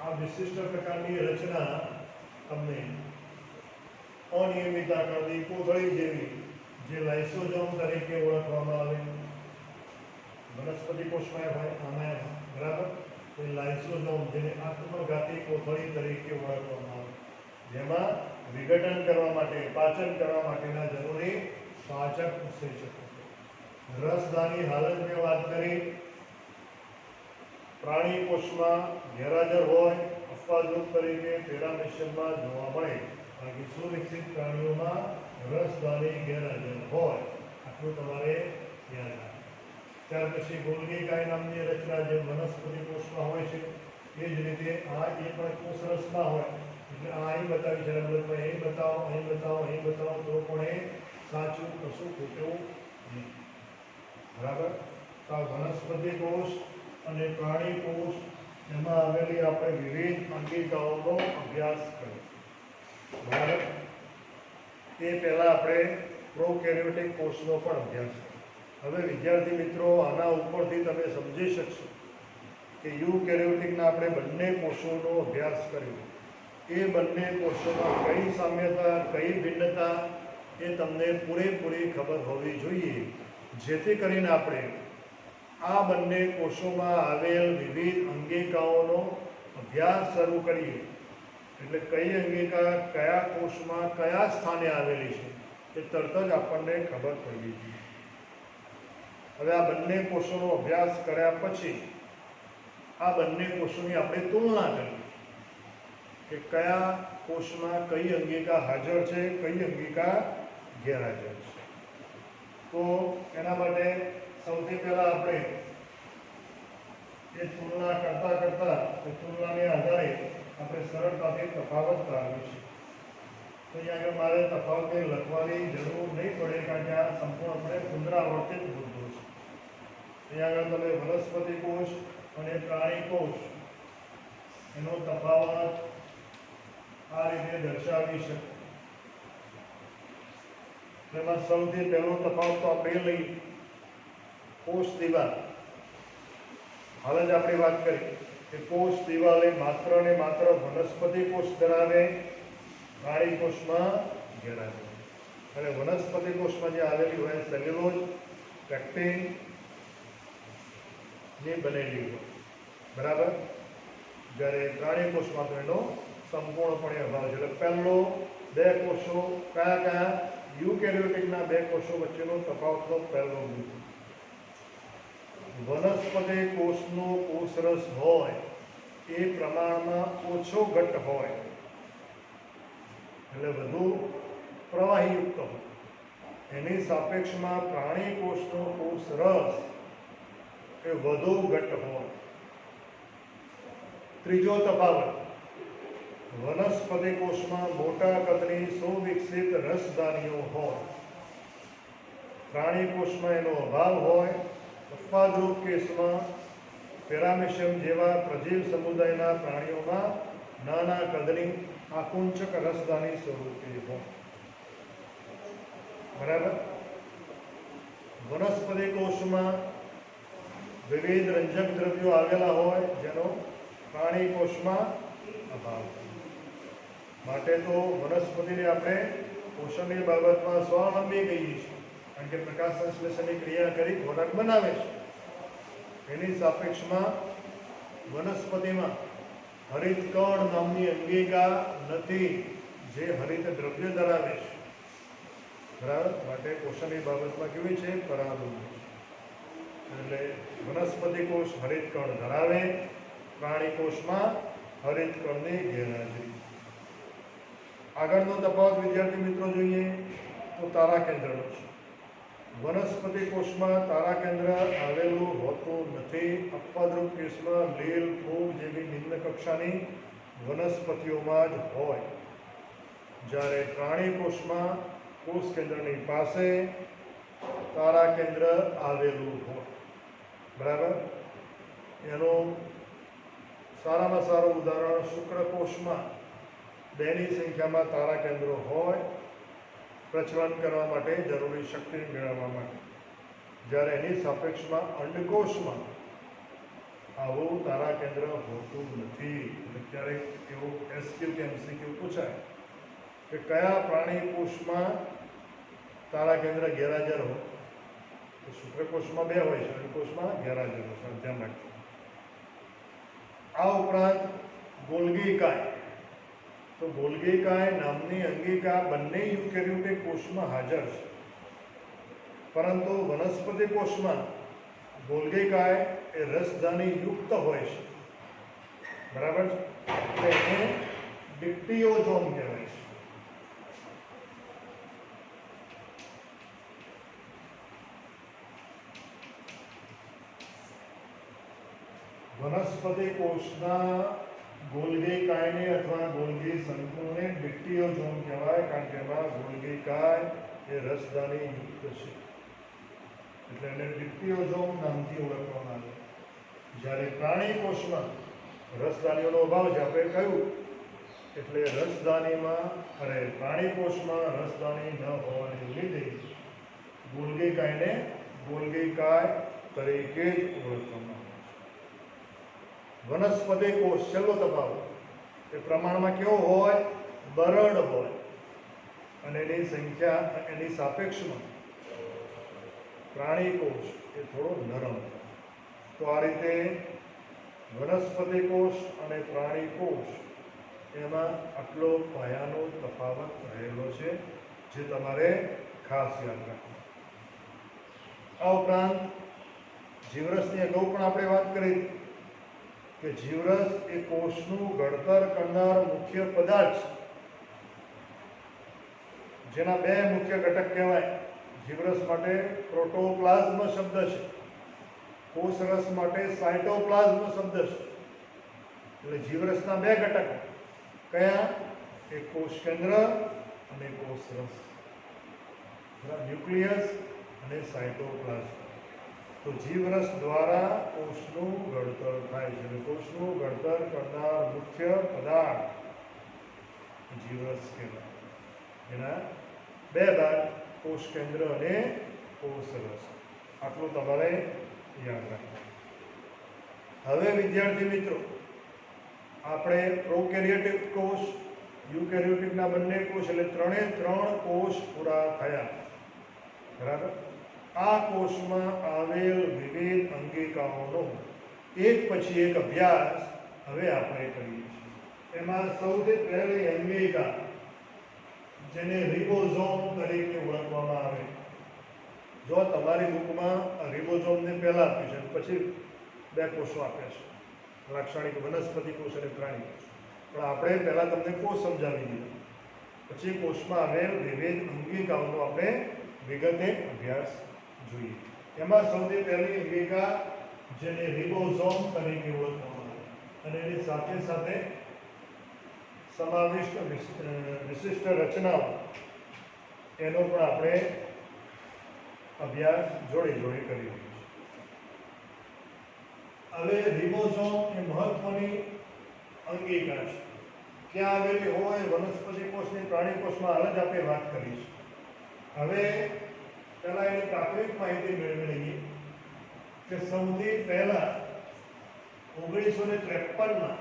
આ વિશિષ્ટ પ્રકારની રચના તમને અનિયમિત આકારની કોથળી જેવી જે લાઇસોઝોમ તરીકે ઓળખવામાં આવે. વનસ્પતિ કોષમાં હોય, આમાં બરાબર એ લાઇસોઝોમ જેને આત્મઘાતી કોથળી તરીકે ઓળખવામાં આવે, જેમાં વિઘટન કરવા માટે, પાચન કરવા માટેના જરૂરી પાચક ઉત્સેચકો. રસદાની હાલત મેં વાત કરી. પ્રાણી કોષમાં ગેરહાજર હોય, અપવાદરૂપ તરીકે પેરામેશિયમમાં જોવા મળે. બાકી સુવિકસિત પ્રાણીઓમાં રસધાની ગેરહાજર હોય, આટલું તમારે યાદ રાખવું. ત્યાર પછી ગોલ્ગી કાય નામની રચના જે વનસ્પતિ કોષમાં હોય છે, એ જ રીતે આ એ પણ કોષ રસમાં હોય. એટલે આ અહીં બતાવી છે રમતમાં, અહીં બતાવો, અહીં બતાવો, અહીં બતાવો, તો પણ એ સાચું, કશું ખોટું નહીં. બરાબર. તો આ વનસ્પતિ કોષ અને પ્રાણી કોષ, એમાં આવેલી આપણે વિવિધ અંગિકાઓનો અભ્યાસ કર્યો. બરાબર. તે પહેલાં આપણે પ્રોકેરિયોટિક કોષનો પણ અભ્યાસ કર્યો. હવે વિદ્યાર્થી મિત્રો, આના ઉપરથી તમે સમજી શકશો કે યુકેરિયોટિકના આપણે બંને કોષોનો અભ્યાસ કર્યો. એ બંને કોષોમાં કઈ સામ્યતા, કઈ ભિન્નતા, એ તમને પૂરેપૂરી ખબર હોવી જોઈએ, જેથી કરીને આપણે આ બંને કોષોમાં આવેલ વિવિધ અંગિકાઓનો અભ્યાસ શરૂ કરીએ. એટલે કઈ અંગિકા કયા કોષમાં કયા સ્થાને આવેલી છે, એ તરત જ આપણને ખબર પડવી જોઈએ. હવે આ બંને કોષોનો અભ્યાસ કર્યા પછી આ બંને કોષોની આપણે તુલના કરીએ કે કયા કોષમાં કઈ અંગિકા હાજર છે, કઈ અંગિકા ગેરહાજર છે. તો એના માટે સૌથી પહેલાં આપણે એ તુલના કરતા તુલનાને આધારે આપણે સરળતાથી તફાવત તારવીશું. તો અહીંયા આગળ મારે તફાવતને લખવાની જરૂર નહીં પડે, કારણ કે આ સંપૂર્ણપણે પુનરાવર્તિત મુદ્દો છે. અહીંયા આગળ તમે વનસ્પતિ કોષ અને પ્રાણી કોષ એનો તફાવત આ રીતે દર્શાવી શકો. તેમાં સૌથી પહેલો તફાવત તો આપણે લઈ કોષ દિવાલ. હાલ જ આપણે વાત કરી કે કોષ દિવાલ એ માત્ર ને માત્ર વનસ્પતિ કોષ ધરાવે, પ્રાણી કોષમાં ગેરહાજર. અને વનસ્પતિ કોષમાં જે આવેલી હોય સેલ્યુલોઝ, પેક્ટિન ની બનેલી હોય. બરાબર. જ્યારે પ્રાણી કોષમાં તો એનો સંપૂર્ણપણે અભાવ છે. એટલે પહેલો બે કોષો કયા કયા? યુકેરિયોટિકના બે કોષો વચ્ચેનો તફાવતનો પહેલો મુદ્દો. વનસ્પતિ કોષનો કોષરસ હોય એ પ્રમાણમાં ઓછો ઘટ્ટ હોય, એટલે વધુ પ્રવાહીયુક્ત હોય. એની સાપેક્ષમાં પ્રાણી કોષનો કોષરસ એ વધુ ઘટ્ટ હોય. ત્રીજો તફાવત, વનસ્પતિ કોષમાં મોટા કદની સુવિકસિત રસધાનીઓ હોય, પ્રાણી કોષમાં એનો અભાવ હોય. અપવાદરૂપ કેસમાં પેરામિશિયમ જેવા પ્રજીવ સમુદાયના પ્રાણીઓમાં નાના કદની આકુંચક રસધાની સ્વરૂપે હોય. બરાબર. વનસ્પતિ કોષમાં વિવિધ રંજક દ્રવ્યો આવેલા હોય, જેનો પ્રાણી કોષમાં અભાવ. માટે તો વનસ્પતિને આપણે પોષણની બાબતમાં સ્વાવલંબી કહીએ છીએ, કારણ કે પ્રકાશ સંશ્લેષણની ક્રિયા કરી ખોરાક બનાવે છે. એની સાપેક્ષમાં વનસ્પતિમાં હરિતકણ નામની અંગિકા નથી, જે હરિત દ્રવ્ય ધરાવે છે. બરાબર. માટે પોષણની બાબતમાં કેવી છે? પરાધીન. એટલે વનસ્પતિ કોષ હરિતકણ ધરાવે, પ્રાણી કોષમાં હરિતકણની ગેરહાજરી. આગળનો તફાવત વિદ્યાર્થી મિત્રો જોઈએ તો તારા કેન્દ્રનો છે. વનસ્પતિ કોષમાં તારા કેન્દ્ર આવેલું હોતું નથી. અપવાદરૂપ કેસમાં લીલ, ફૂગ જેવી નિમ્ન કક્ષાની વનસ્પતિઓમાં જ હોય, જ્યારે પ્રાણી કોષમાં કોષ કેન્દ્રની પાસે તારા કેન્દ્ર આવેલું હોય. બરાબર. એનું સારામાં સારું ઉદાહરણ શુક્રકોષમાં 2ની સંખ્યામાં તારા કેન્દ્રો હોય, પ્રચલન કરવા માટે જરૂરી શક્તિ મેળવવા માટે. જ્યારે એની સાપેક્ષમાં અંડકોષમાં આવું તારા કેન્દ્ર હોતું નથી. ક્યારેક એવું એસક્યુ કે એમસીક્યુ પૂછાય કે કયા પ્રાણી કોષમાં તારા કેન્દ્ર ગેરહાજર હોય, તો શુક્રકોષમાં 2 હોય છે, અંડકોષમાં ગેરહાજર હોય છે. ધ્યાન રાખજો. આ ઉપરાંત ગોલ્ગી કાય, તો ગોલ્ગી કાય નામની અંગિકા બંને યુકેરિયોટિક કોષમાં હાજર છે, પરંતુ વનસ્પતિ કોષમાં ગોલ્ગી કાય એ રસધાની યુક્ત હોય છે. બરાબર. એટલે એને ડિક્ટિયોઝોમ કહેવાય છે. વનસ્પતિ કોષના ગોલ્ગી કાયને અથવા ગોલ્ગી સંકુલને ડિક્ટિયોઝોમ કહેવાય, કારણ કે એમાં ગોલ્ગી કાય એ રસદાની યુક્ત છે, એટલે એને ડિક્ટિયોઝોમ નામથી ઓળખવામાં આવે. જ્યારે પ્રાણી કોષમાં રસદાનીઓનો અભાવ છે, આપણે કહ્યું, એટલે રસદાનીમાં પ્રાણી કોષમાં રસદાની ન હોવાને લીધે ગોલ્ગી કાયને ગોલ્ગી કાય તરીકે જ ઓળખવામાં આવે છે. વનસ્પતિ કોષ છેલ્લો તફાવત એ પ્રમાણમાં કેવો હોય? બરડ હોય, અને એની સંખ્યા એની સાપેક્ષમાં પ્રાણી કોષ એ થોડો નરમ. તો આ રીતે વનસ્પતિ કોષ અને પ્રાણી કોષ એમાં આટલો પાયાનો તફાવત રહેલો છે, જે તમારે ખાસ યાદ રાખવું. આ ઉપરાંત જીવરસની અગાઉ પણ આપણે વાત કરી કે જીવરસ એ કોષનું ઘડતર કરનાર મુખ્ય પદાર્થ છે, જેના બે મુખ્ય ઘટક કહેવાય. જીવરસ માટે પ્રોટોપ્લાઝમ શબ્દ છે, કોષરસ માટે સાયટોપ્લાઝમ શબ્દ છે. એટલે જીવરસના બે ઘટક કયા? એક કોષ કેન્દ્ર અને કોષરસ, ન્યુક્લિયસ અને સાયટોપ્લાઝમ. તો જીવરસ દ્વારા કોષનું ઘડતર થાય છે, અને કોષનું ઘડતર કરનાર મુખ્ય પદાર્થ જીવરસ કહેવાય. એના બે ભાગ, કોષ કેન્દ્ર અને કોષરસ. આટલું તમારે યાદ રાખવું. હવે વિદ્યાર્થી મિત્રો, આપણે પ્રોકેરિયોટિક કોષ, યુકેરિયોટિકના બંને કોષ એટલે ત્રણે ત્રણ કોષ પૂરા થયા. બરાબર? આ કોષમાં આવેલ વિવિધ અંગિકાઓનો એક પછી એક અભ્યાસ હવે આપણે કરીએ છીએ. એમાં સૌથી પહેલી અંગિકા, જેને રિબોઝોમ તરીકે ઓળખવામાં આવે. જો તમારી બુકમાં રિબોઝોમને પહેલા આપ્યું છે, પછી બે કોષો આપ્યા છે, લાક્ષણિક વનસ્પતિ કોષ અને પ્રાણી કોષ. પણ આપણે પહેલા તમને કોષ સમજાવી દીધા, પછી કોષમાં આવેલ વિવિધ અંગિકાઓનો આપણે વિગતે અભ્યાસ જોઈએ. એમાં સૌથી પહેલી અંગિકા, જેને રિબોઝોમ તરીકે ઓળખવામાં આવે, અને એની સાથે સાથે સમાવિષ્ટ વિશિષ્ટ રચનાઓ, એનો પણ આપણે અભ્યાસ જોડે જોડે કરી રહ્યું છે. હવે રિબોઝોમ એ મહત્વની અંગિકા છે. ક્યાં આવેલી હોય? વનસ્પતિ કોષની, પ્રાણી કોષમાં. હાલ જ આપણે વાત કરીશું. હવે પહેલા એની પ્રાથમિક માહિતી મેળવી લઈએ કે સૌથી પહેલા 1953માં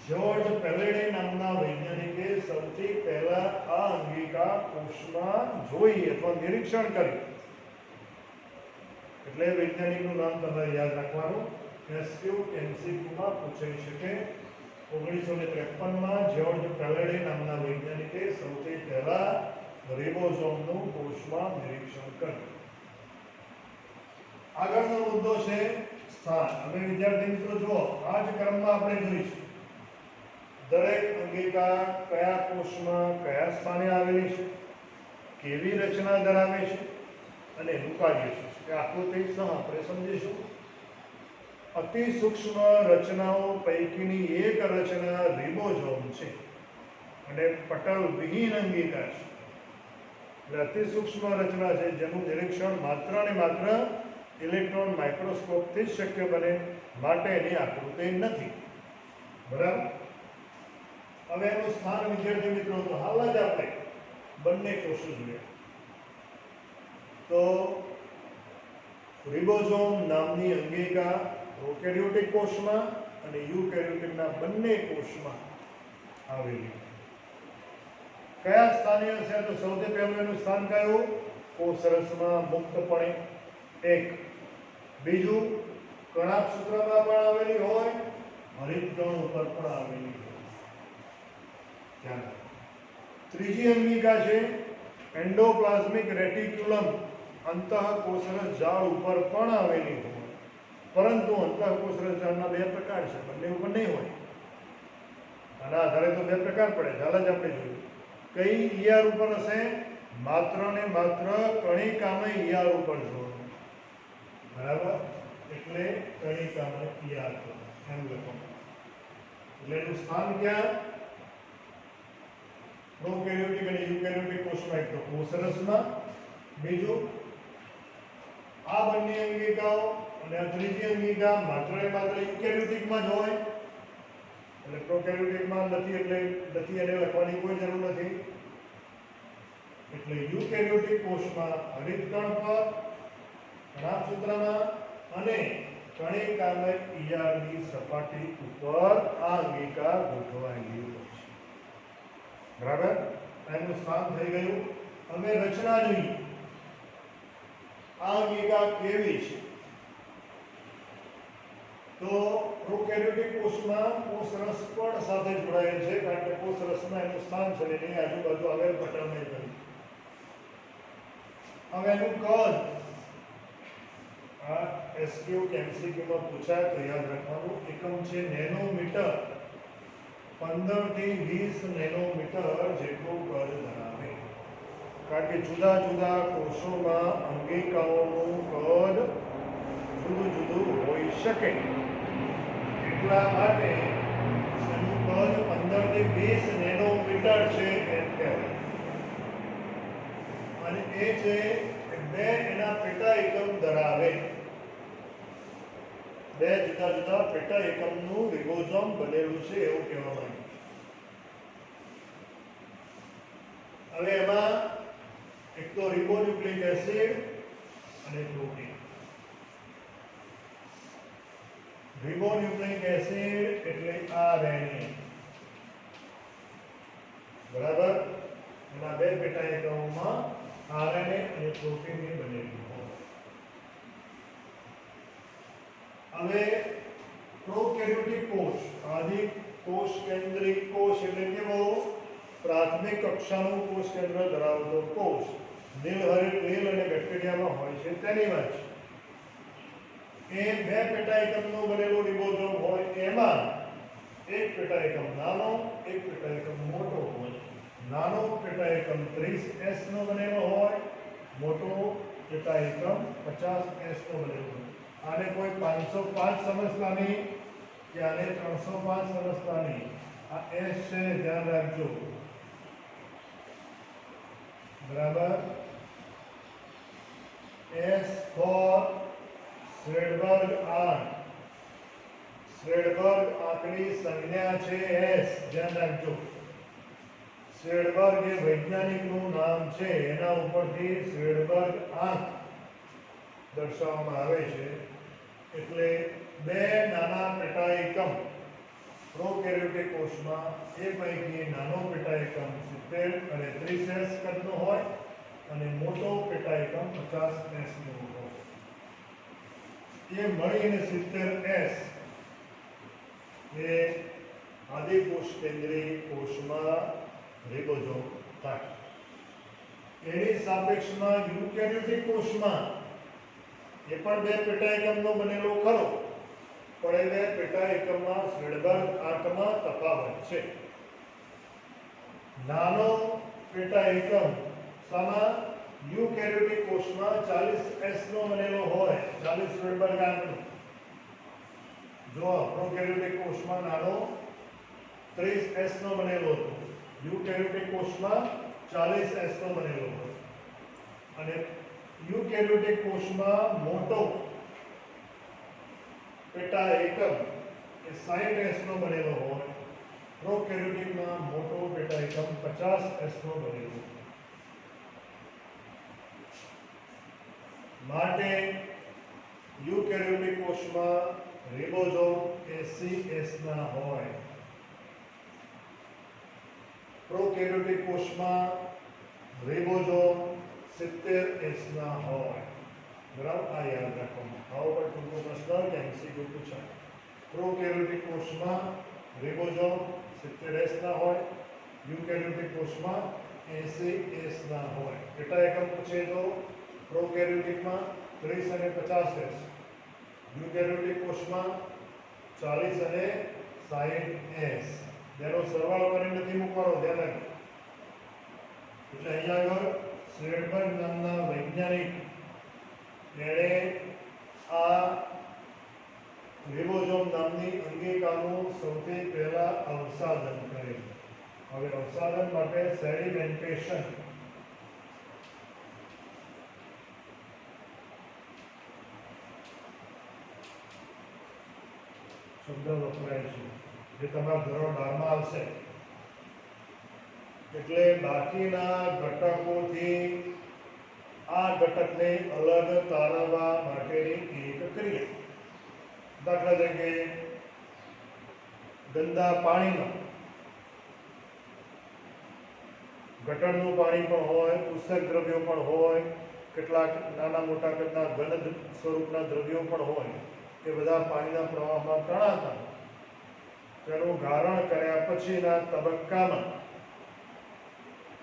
જ્યોર્જ પેલેડે નામના વૈજ્ઞાનિકે સૌથી પહેલા આ અંગિકા કોષમાં જોઈ અથવા નિરીક્ષણ કરી. એટલે વૈજ્ઞાનિકનું નામ તમારે યાદ રાખવાનું. MCQમાં પૂછાઈ શકે. 1953માં જ્યોર્જ પેલેડે નામના વૈજ્ઞાનિકે સૌથી પહેલા રિબોઝોમનું કોષમાં નિરીક્ષણ કર્યું. આગળનો મુદ્દો છે સ્થાન. હવે વિદ્યાર્થી મિત્રો જુઓ, આ જ ક્રમમાં આપણે જોઈશું દરેક અંગિકા કયા કોષમાં કયા સ્થાને આવેલી છે, કેવી રચના ધરાવે છે અને એનું કાર્ય શું છે. આકૃતિ સહ આપણે સમજીશું. અતિ સૂક્ષ્મ રચનાઓ પૈકીની એક રચના રિબોઝોમ છે, અને પટલ વિહીન અંગિકા છે. એટલે અતિ સૂક્ષ્મ રચના છે, જેનું નિરીક્ષણ માત્ર ને માત્ર ઇલેક્ટ્રોન માઇક્રોસ્કોપથી જ શક્ય બને, માટે એની આકૃતિ નથી. બરાબર? હવે એનું સ્થાન વિદ્યાર્થી મિત્રો, તો હાલ જ આપણે બંને કોષો જોઈએ. તો રિબોઝોમ નામની અંગિકા પ્રોકેરિયોટિક કોષમાં અને યુકેરિયોટિકના બંને કોષમાં આવેલી. કયા સ્થાને હશે? તો સૌથી પહેલું એનું સ્થાન કયું? કોષરસમાં મુક્તપણે એક. બીજું, કણાભસૂત્રમાં પણ આવેલી હોય, હરિતકણ ઉપર પણ આવેલી હોય. ત્રીજી અંગિકા છે એન્ડોપ્લાઝમિક રેટિક્યુલમ, અંતઃકોષરસ જાળ ઉપર પણ આવેલી હોય. પરંતુ અંતઃકોષરસ જાળના બે પ્રકાર છે, બંને ઉપર નહીં હોય. આના આધારે તો બે પ્રકાર પડે. હાલ જ આપણે જોયું. કઈ ઈઆર ઉપર હશે? માત્ર ને માત્ર કણિકામય ઈઆર ઉપર જોવાનું. બરાબર? એટલે કણિકામાં ER એમ લખવાનું. એટલે એનું સ્થાન ક્યાં? પ્રોકેરિયોટિક અને યુકેરિયોટિક કોષમાં એક તો કોષરસમાં, બીજું આ બંને અંગિકાઓ અને આ ત્રીજી અંગિકા માત્ર ને માત્ર યુકેરિયોટિકમાં જ હોય. એટલે પ્રોકેરિયોટિકમાં નથી, એટલે નથી એને લખવાની કોઈ જરૂર નથી. એટલે યુકેરિયોટિક કોષમાં હરિતકણ પર કણાભસૂત્રમાં અને કણિકામાં ERની સપાટી ઉપર આ અંગિકા ગોઠવાયેલી હોય છે. બરાબર? એનું સ્થાન થઈ ગયું. હવે રચના જોઈએ. આ અંગિકા કેવી છે? તો પ્રોકેરિયોટિક કોષમાં કોષરસ પણ સાથે જોડાયેલ છે, કારણ કે કોષરસમાં એનું સ્થાન છે એની આજુબાજુ આવેલ પટલને કર્યું. હવે એનું કદ આ એસક્યુ કે એમસીક્યુમાં પૂછાય તો યાદ રાખવાનું. એકમ છે નેનોમીટર. 15 થી 20 નેનોમીટર જેટલું કદ ધરાવે. કારણ કે જુદા જુદા કોષોમાં અંગિકાઓનું કદ જુદું જુદું હોઈ શકે. એટલા માટે એનું કદ 15 થી 20 નેનોમીટર છે એમ કહેવાય. અને એ છે બે એના પેટા એકમ ધરાવે. બે જુદા જુદા પેટા એકમનું રિબોઝોમ બનેલું છે એવું કહેવામાં આવ્યું. હવે એમાં એક તો રિબોન્યુક્લિક એસિડ અને પ્રોટીન. રિબોન્યુક્લિક એસિડ એટલે RNA. બરાબર? એના બે પેટા એકમોમાં RNA અને પ્રોટીનની બનેલી હોય. હવે પ્રોકેરિયોટિક કોષ, આદિ કોષ કેન્દ્રિક કોષ એટલે કેવો? પ્રાથમિક કક્ષાનું કોષ કેન્દ્ર ધરાવતો કોષ. લીલ અને બેક્ટેરિયામાં હોય છે તેની વાત છે. એ બે પેટા એકમનું બનેલું રિબોઝોમ હોય. એમાં એક પેટા એકમ નાનો, એક પેટા એકમ મોટો હોય. નાનો પેટા એકમ 30S નો બનેલો હોય, મોટો પેટા એકમ 50S નો બનેલો હોય. આને કોઈ 505 સમજતા નહીં કે આને 305 સમજતા નહીં. આ S છે, ધ્યાન રાખજો. બરાબર? S for સ્વેડબર્ગ આંક. સ્વેડબર્ગ આંકની સંજ્ઞા છે S, ધ્યાન રાખજો. સ્વેડબર્ગ એ વૈજ્ઞાનિકનું નામ છે, એના ઉપરથી સ્વેડબર્ગ આંક દર્શાવવામાં આવે છે. એટલે બે નાના પેટા એકમ પ્રોકેરિયોટિક કોષમાં, એ પૈકી નાનો પેટા એકમ 70 અને 30S કદનો હોય અને મોટો પેટા એકમ 50S નો હોય. એ મળીને 70S એ આદિકોષ કેન્દ્રીય કોષમાં રિબોઝોમ થાય. એની સાપેક્ષમાં યુકેરિયોટિક કોષમાં એ પણ બે પેટા એકમનો બનેલો ખરો, પણ એ બે પેટા એકમમાં સ્વેડબર્ગ આંકમાં તફાવત છે. નાનો પેટા એકમ સામા યુકેરિયોટિક કોષમાં 40S નો બનેલો હોય, 40 સ્વેડબર્ગ આંકનો. જો પ્રોકેરિયોટિક કોષમાં નાનો 30S નો બનેલો હતો, યુકેરિયોટિક કોષમાં 40S નો બનેલો હોય. અને યુકેરિયોટિક કોષમાં મોટો પેટા એકમ એ 60S નો બનેલો હોય, પ્રોકેરિયોટિકમાં મોટો પેટા એકમ 50S નો બનેલો હોય. માટે યુકેરિયોટિક કોષમાં રિબોઝોમ એ CS ના હોય. પ્રોકેરિયોટિક કોષમાં રિબોઝોમ 70S ના હોય. બરાબર? આ યાદ રાખવાનું. આવો પણ ટૂંકો પ્રશ્ન કે MCQ પૂછાય. પ્રોકેરિયોટિક કોષમાં રિબોઝોમ 70S ના હોય, યુકેરિયોટિક કોષમાં 80S ના હોય. પેટા એકમ પૂછે તો પ્રોકેરિયોટિકમાં 30 અને 50S, યુકેરિયોટિક કોષમાં 40 અને 60S. જેનો સરવાળો કરીને નથી મૂકવાનો, ધ્યાન રાખજો. એટલે અહીંયા આગળ સ્વેડબર્ગ નામના વૈજ્ઞાનિક એણે આ રિબોઝોમ નામની અંગિકાનું સૌથી પહેલા અવસાદન કરે. હવે અવસાદન માટે સેડિમેન્ટેશન શબ્દ વપરાય છે, જે તમારા ધોરણ 12 માં આવશે. એટલે બાકીના ઘટકોથી આ ઘટકને અલગ તારવવા માટેની એક ક્રિયા. દાખલા તરીકે ગંદા પાણીમાં ગટરનું પાણી પણ હોય, ઉત્સર્ગ દ્રવ્યો પણ હોય, કેટલાક નાના મોટા કદના ઘન સ્વરૂપના દ્રવ્યો પણ હોય. એ બધા પાણીના પ્રવાહમાં તણાતા તેનું ગારણ કર્યા પછીના તબક્કામાં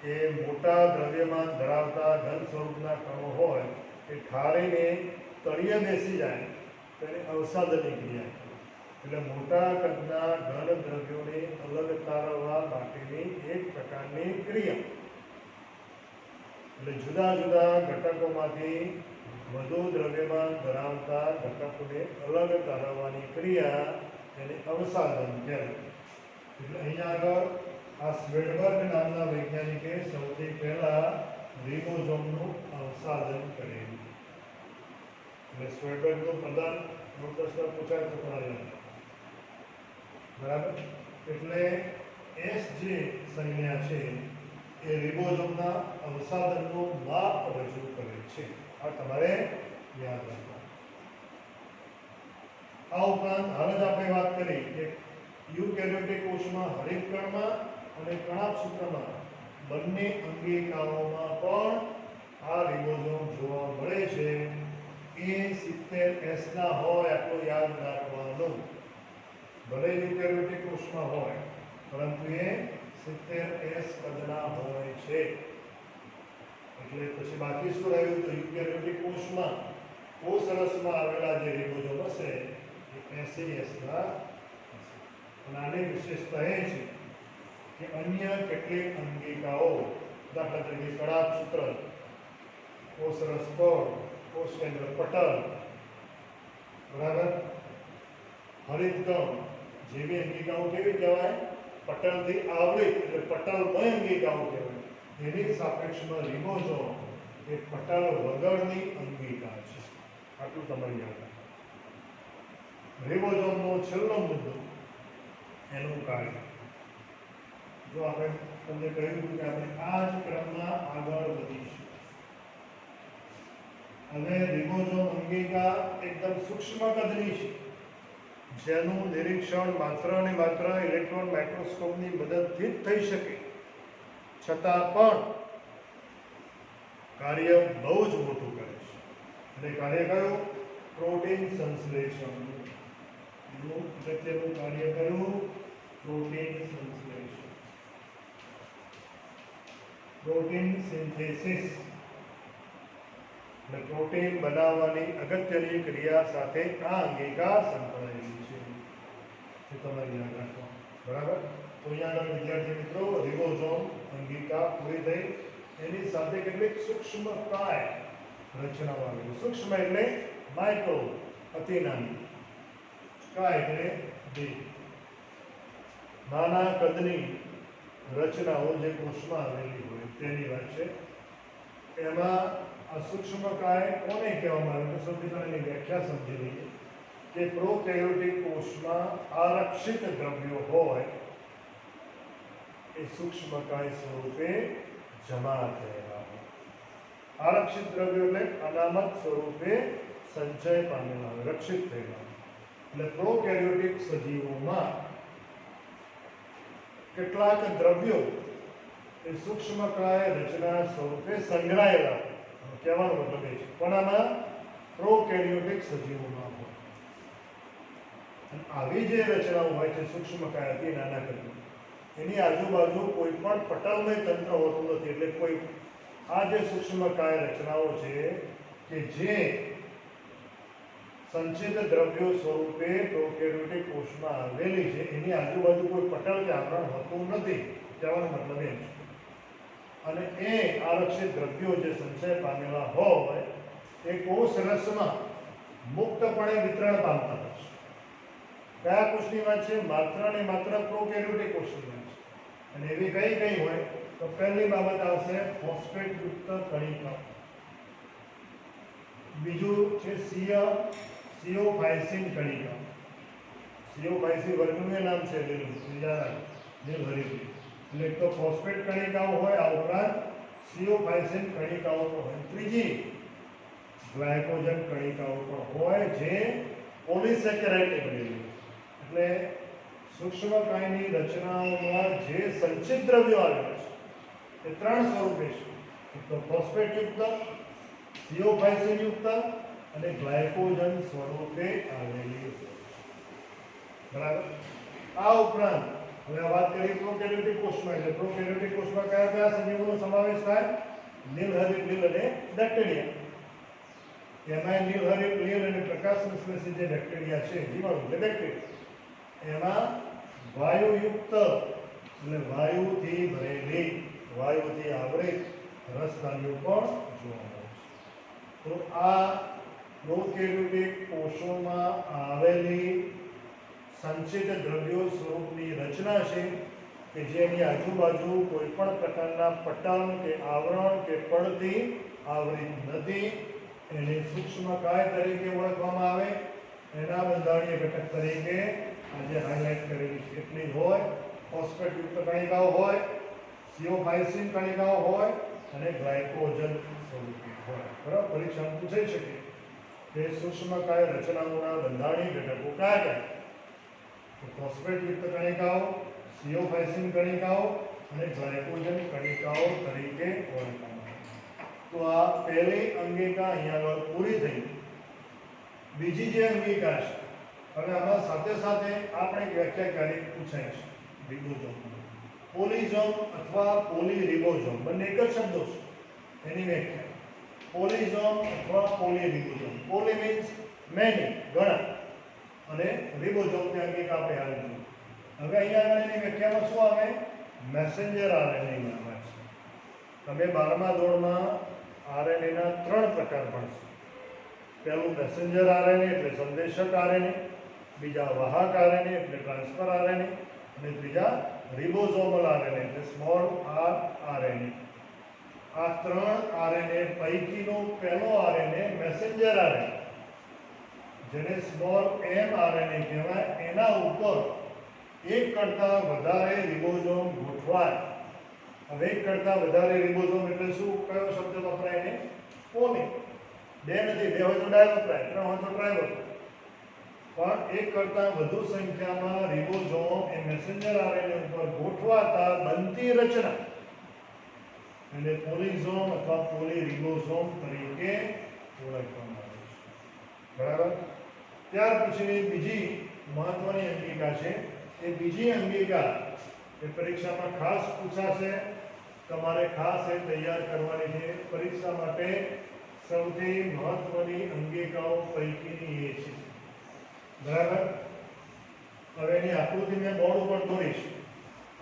એ મોટા દ્રવ્યમાન ધરાવતા ઘન સ્વરૂપના કણો હોય એ ઠારીને તળિયે બેસી જાય તેને અવસાદનની ક્રિયા. એટલે મોટા કદના ઘન દ્રવ્યોને અલગ તારવવા માટેની એક પ્રકારની ક્રિયા. એટલે જુદા જુદા ઘટકોમાંથી વધુ દ્રવ્યમાન ધરાવતા ઘટકોને અલગ તારવવાની ક્રિયા એને અવસાદન કહેવાય. એટલે અહીંયા આગળ આ સ્વેડબર્ગ નામના વૈજ્ઞાનિકે સૌથી પહેલા રિબોઝોમનું અવસાદન કરેલું. એટલે સ્વેડબર્ગનું પ્રદાન નોટસમાં પૂછાય તો પણ બરાબર. એટલે એસ જે સંજ્ઞા છે એ રિબોઝોમના અવસાદનનું માપ રજૂ કરે છે. આ તમારે યાદ રાખવાનું. આ ઉપરાંત હાલ જ આપણે વાત કરી કે યુકેરિયોટિક કોષમાં હરિતકણમાં અને કણાભસૂત્રમાં બંને અંગિકાઓમાં પણ આ રિબોઝોમ જોવા મળે છે. એ 70S ના હોય આટલું યાદ રાખવાનું. ભલે યુકેરિયોટિક કોષમાં હોય પરંતુ એ 70S કદના હોય છે. એટલે પછી બાકી શું રહ્યું? તો યુકેરિયોટિક કોષમાં કોષરસમાં આવેલા જે રિબોઝોમ હશે એ 80S ના હશે. અને આની વિશેષતા એ છે કે અન્ય કેટલીક અંગિકાઓ, દાખલા તરીકે કણાભસૂત્ર, કોષરસ પડ, કોષ કેન્દ્ર પટલ, બરાબર, હરિતકણ જેવી અંગિકાઓ કેવી કહેવાય? પટલથી આવૃત, એટલે પટલમય અંગિકાઓ કહેવાય. એની સાપેક્ષમાં રિબોઝોમ એ પટલ વગરની અંગિકા છે. આટલું તમારે યાદ રાખવું. રિબોઝોમનો છેલ્લો મુદ્દો એનું કાર્ય. જો આપણે તમને કહ્યું કે આપણે આ જ ક્રમમાં આગળ વધીશું. હવે રિબોઝોમ અંગિકા એકદમ સૂક્ષ્મ કદની છે, જેનું નિરીક્ષણ માત્ર અને માત્ર ઇલેક્ટ્રોન માઇક્રોસ્કોપની મદદથી જ થઈ શકે. છતાં પણ કાર્ય બહુ જ મોટું કરે છે. અને કાર્ય કયું? પ્રોટીન સંશ્લેષણ. એનું અગત્યનું કાર્ય કયું? પ્રોટીન સંશ્લેષણ, પ્રોટીન સિન્થેસિસ. એટલે પ્રોટીન બનાવવાની અગત્યની ક્રિયા સાથે આ અંગિકા સંકળાયેલી છે. એ તમારે યાદ રાખવાનું. બરાબર. તો અહીંયા આગળ વિદ્યાર્થી મિત્રો રિબોઝોમ અંગિકા પૂરી થઈ. એની સાથે કેટલીક સૂક્ષ્મ કાય રચનાઓ આવેલી. સૂક્ષ્મ એટલે માઇક્રો, અતિ નાની. કાય એટલે બી, નાના કદની રચનાઓ જે કોષમાં આવેલી હોય તેની વાત છે. એમાં આ સૂક્ષ્મ કાય કોને કહેવામાં આવે? તો સૌથી પહેલા એની વ્યાખ્યા સમજી લઈએ કે પ્રોકેરિયોટિક કોષમાં આરક્ષિત દ્રવ્યો હોય એ સૂક્ષ્મ કાય સ્વરૂપે જમા થયેલા હોય. આરક્ષિત દ્રવ્યો એટલે અનામત સ્વરૂપે સંચય પામેલા હોય, રક્ષિત થયેલા હોય. એટલે પ્રોકેરિયોટિક સજીવોમાં કેટલાક દ્રવ્યો એ સૂક્ષ્મ કાય રચના સ્વરૂપે સંગ્રહાયેલા હોય. કહેવાનો મતલબ એ છે પણ આમાં પ્રોકેરિયોટિક સજીવોમાં હોય. અને આવી જે રચનાઓ હોય છે સૂક્ષ્મ કાય અતિ નાના કદની, એની આજુબાજુ કોઈ પણ પટલમય તંત્ર હોતું નથી. એટલે કોઈ આ જે સૂક્ષ્મ કાય રચનાઓ છે કે જે સંચિત દ્રવ્યો સ્વરૂપે પ્રોકેરિયોટિક કોષમાં આવેલી છે, એની આજુબાજુ કોઈ પટલ કે આવરણ હોતું નથી. કહેવાનો મતલબ એ છે. અને એ આરક્ષિત દ્રવ્યો જે સંચય પામેલા હોય એ કોષ રસમાં મુક્તપણે વિતરણ પામતા હશે. કયા કોષની વાત છે? માત્ર ને માત્ર પ્રોકેરિયોટિક કોષની વાત છે. અને એવી કઈ હોય તો પહેલી બાબત આવશે ફોસ્ફેટ યુક્ત કણિકાઓ. બીજું છે સિયોફાઇસિન કણિકાઓ. સિયોફાઇસિન વર્ગનું નામ છે નીલહરિત. એટલે એક તો ફોસ્ફેટ કણિકાઓ હોય, આ ઉપરાંત સિયોફાઇસિન કણિકાઓ પણ હોય. ત્રીજી ગ્લાયકોજન કણિકાઓ પણ હોય જે પોલિસેકેરાઇડથી બનેલી. એટલે સૂક્ષ્મકાયની રચનાઓમાં જે સંચિત દ્રવ્યો આવેલા છે એ ત્રણ સ્વરૂપે છે. એક તો ફોસ્ફેટ યુક્ત, સિયોફાઇસિન યુક્ત અને ગ્લાયકોજન સ્વરૂપે આવેલી. બરાબર. આ ઉપરાંત હવે વાત કરીએ પ્રોકેરિયોટિક કોષમાં. એટલે પ્રોકેરિયોટિક કોષમાં કયા કયા સંયોગોનો સમાવેશ થાય? નીલહરિત લીલ અને બેક્ટેરિયા. એમાં નીલહરિત લીલ અને પ્રકાશ સંશ્લેષિત જે બેક્ટેરિયા છે, જીવાણુ એટલે બેક્ટેરિયા, એમાં વાયુયુક્ત એટલે વાયુથી ભરેલી, વાયુથી આવૃત રસધાનીઓ પણ જોવા મળે છે. તો આ પ્રોકેરિયોટિક કોષોમાં આવેલી સંચિત દ્રવ્યો સ્વરૂપની રચના છે કે જેની આજુબાજુ કોઈ પણ પ્રકારના પટલ કે આવરણ કે પડથી આવૃત નથી. એને સૂક્ષ્મકાય તરીકે ઓળખવામાં આવે. એના બંધારણીય ઘટક તરીકે આજે હાઇલાઇટ કરેલી છે એટલી હોય. ફોસ્ફેટ યુક્ત કણિકાઓ હોય, સિયોફાઇસિન કણિકાઓ હોય અને ગ્લાયકોજન સ્વરૂપે હોય. બરાબર. પરીક્ષામાં પૂછાઈ શકે કે સૂક્ષ્મકાય રચનાઓના બંધારણીય ઘટકો કયા કયા? તો ફોસ્ફેટ યુક્ત કણિકાઓ, સિયોફાઇસિન કણિકાઓ અને ગ્લાયકોજન કણિકાઓ તરીકે ઓળખવામાં આવે. તો આ પહેલી અંગિકા અહીંયા આગળ પૂરી થઈ. બીજી જે અંગિકા છે, હવે આમાં સાથે સાથે આપણે એક વ્યાખ્યા ક્યારેક પૂછાય છે રિબોઝોમ. પોલિઝોમ અથવા પોલીરિબોઝોમ બંને એક જ શબ્દો છે. એની વ્યાખ્યા પોલિઝોમ અથવા પોલીરિબોઝોમ. પોલી મીન્સ મેની, ઘણા, અને રિબોઝોમ તે અંગિકા આપણે હાલ જોયું. હવે અહીંયા આગળ એની વ્યાખ્યામાં શું આવે? મેસેન્જર આરએનએ ની વાત છે. તમે 12મા ધોરણમાં આરએનએ ના 3 પ્રકાર ભણશો. પહેલું મેસેન્જર આરએનએ એટલે સંદેશક આરએનએ, બીજા વાહક આરએનએ એટલે ટ્રાન્સફર આરએનએ અને ત્રીજા રિબોઝોમલ આરએનએ એટલે સ્મોલ આર આરએનએ. આ 3 આરએનએ પૈકીનો પહેલો આરએનએ મેસેન્જર આરએનએ, જેને સ્મોલ એમ આરએનએ કહેવાય, એના ઉપર એક કરતાં વધારે રિબોઝોમ ગોઠવાય. હવે એક કરતાં વધારે રિબોઝોમ એટલે શું? કયો શબ્દ વપરાય? એને પોલી. બે નથી, બે હોય તો ડાય વપરાય, 3 હોય તો ટ્રાય વપરાય. પણ એક કરતાં વધુ સંખ્યામાં રિબોઝોમ એ મેસેન્જર આરએનએ ઉપર ગોઠવાતા બનતી રચના એને પોલિઝોમ અથવા પોલીરિબોઝોમ તરીકે ઓળખવામાં આવે છે. બરાબર. ત્યાર પછીની બીજી મહત્વની અંગિકા છે. એ બીજી અંગિકા એ પરીક્ષામાં ખાસ પૂછાશે. તમારે ખાસ એ તૈયાર કરવાની છે. પરીક્ષા માટે સૌથી મહત્વની અંગિકાઓ પૈકીની એ છે. બરાબર. હવે એની આકૃતિ મેં બોર્ડ ઉપર દોરીશ.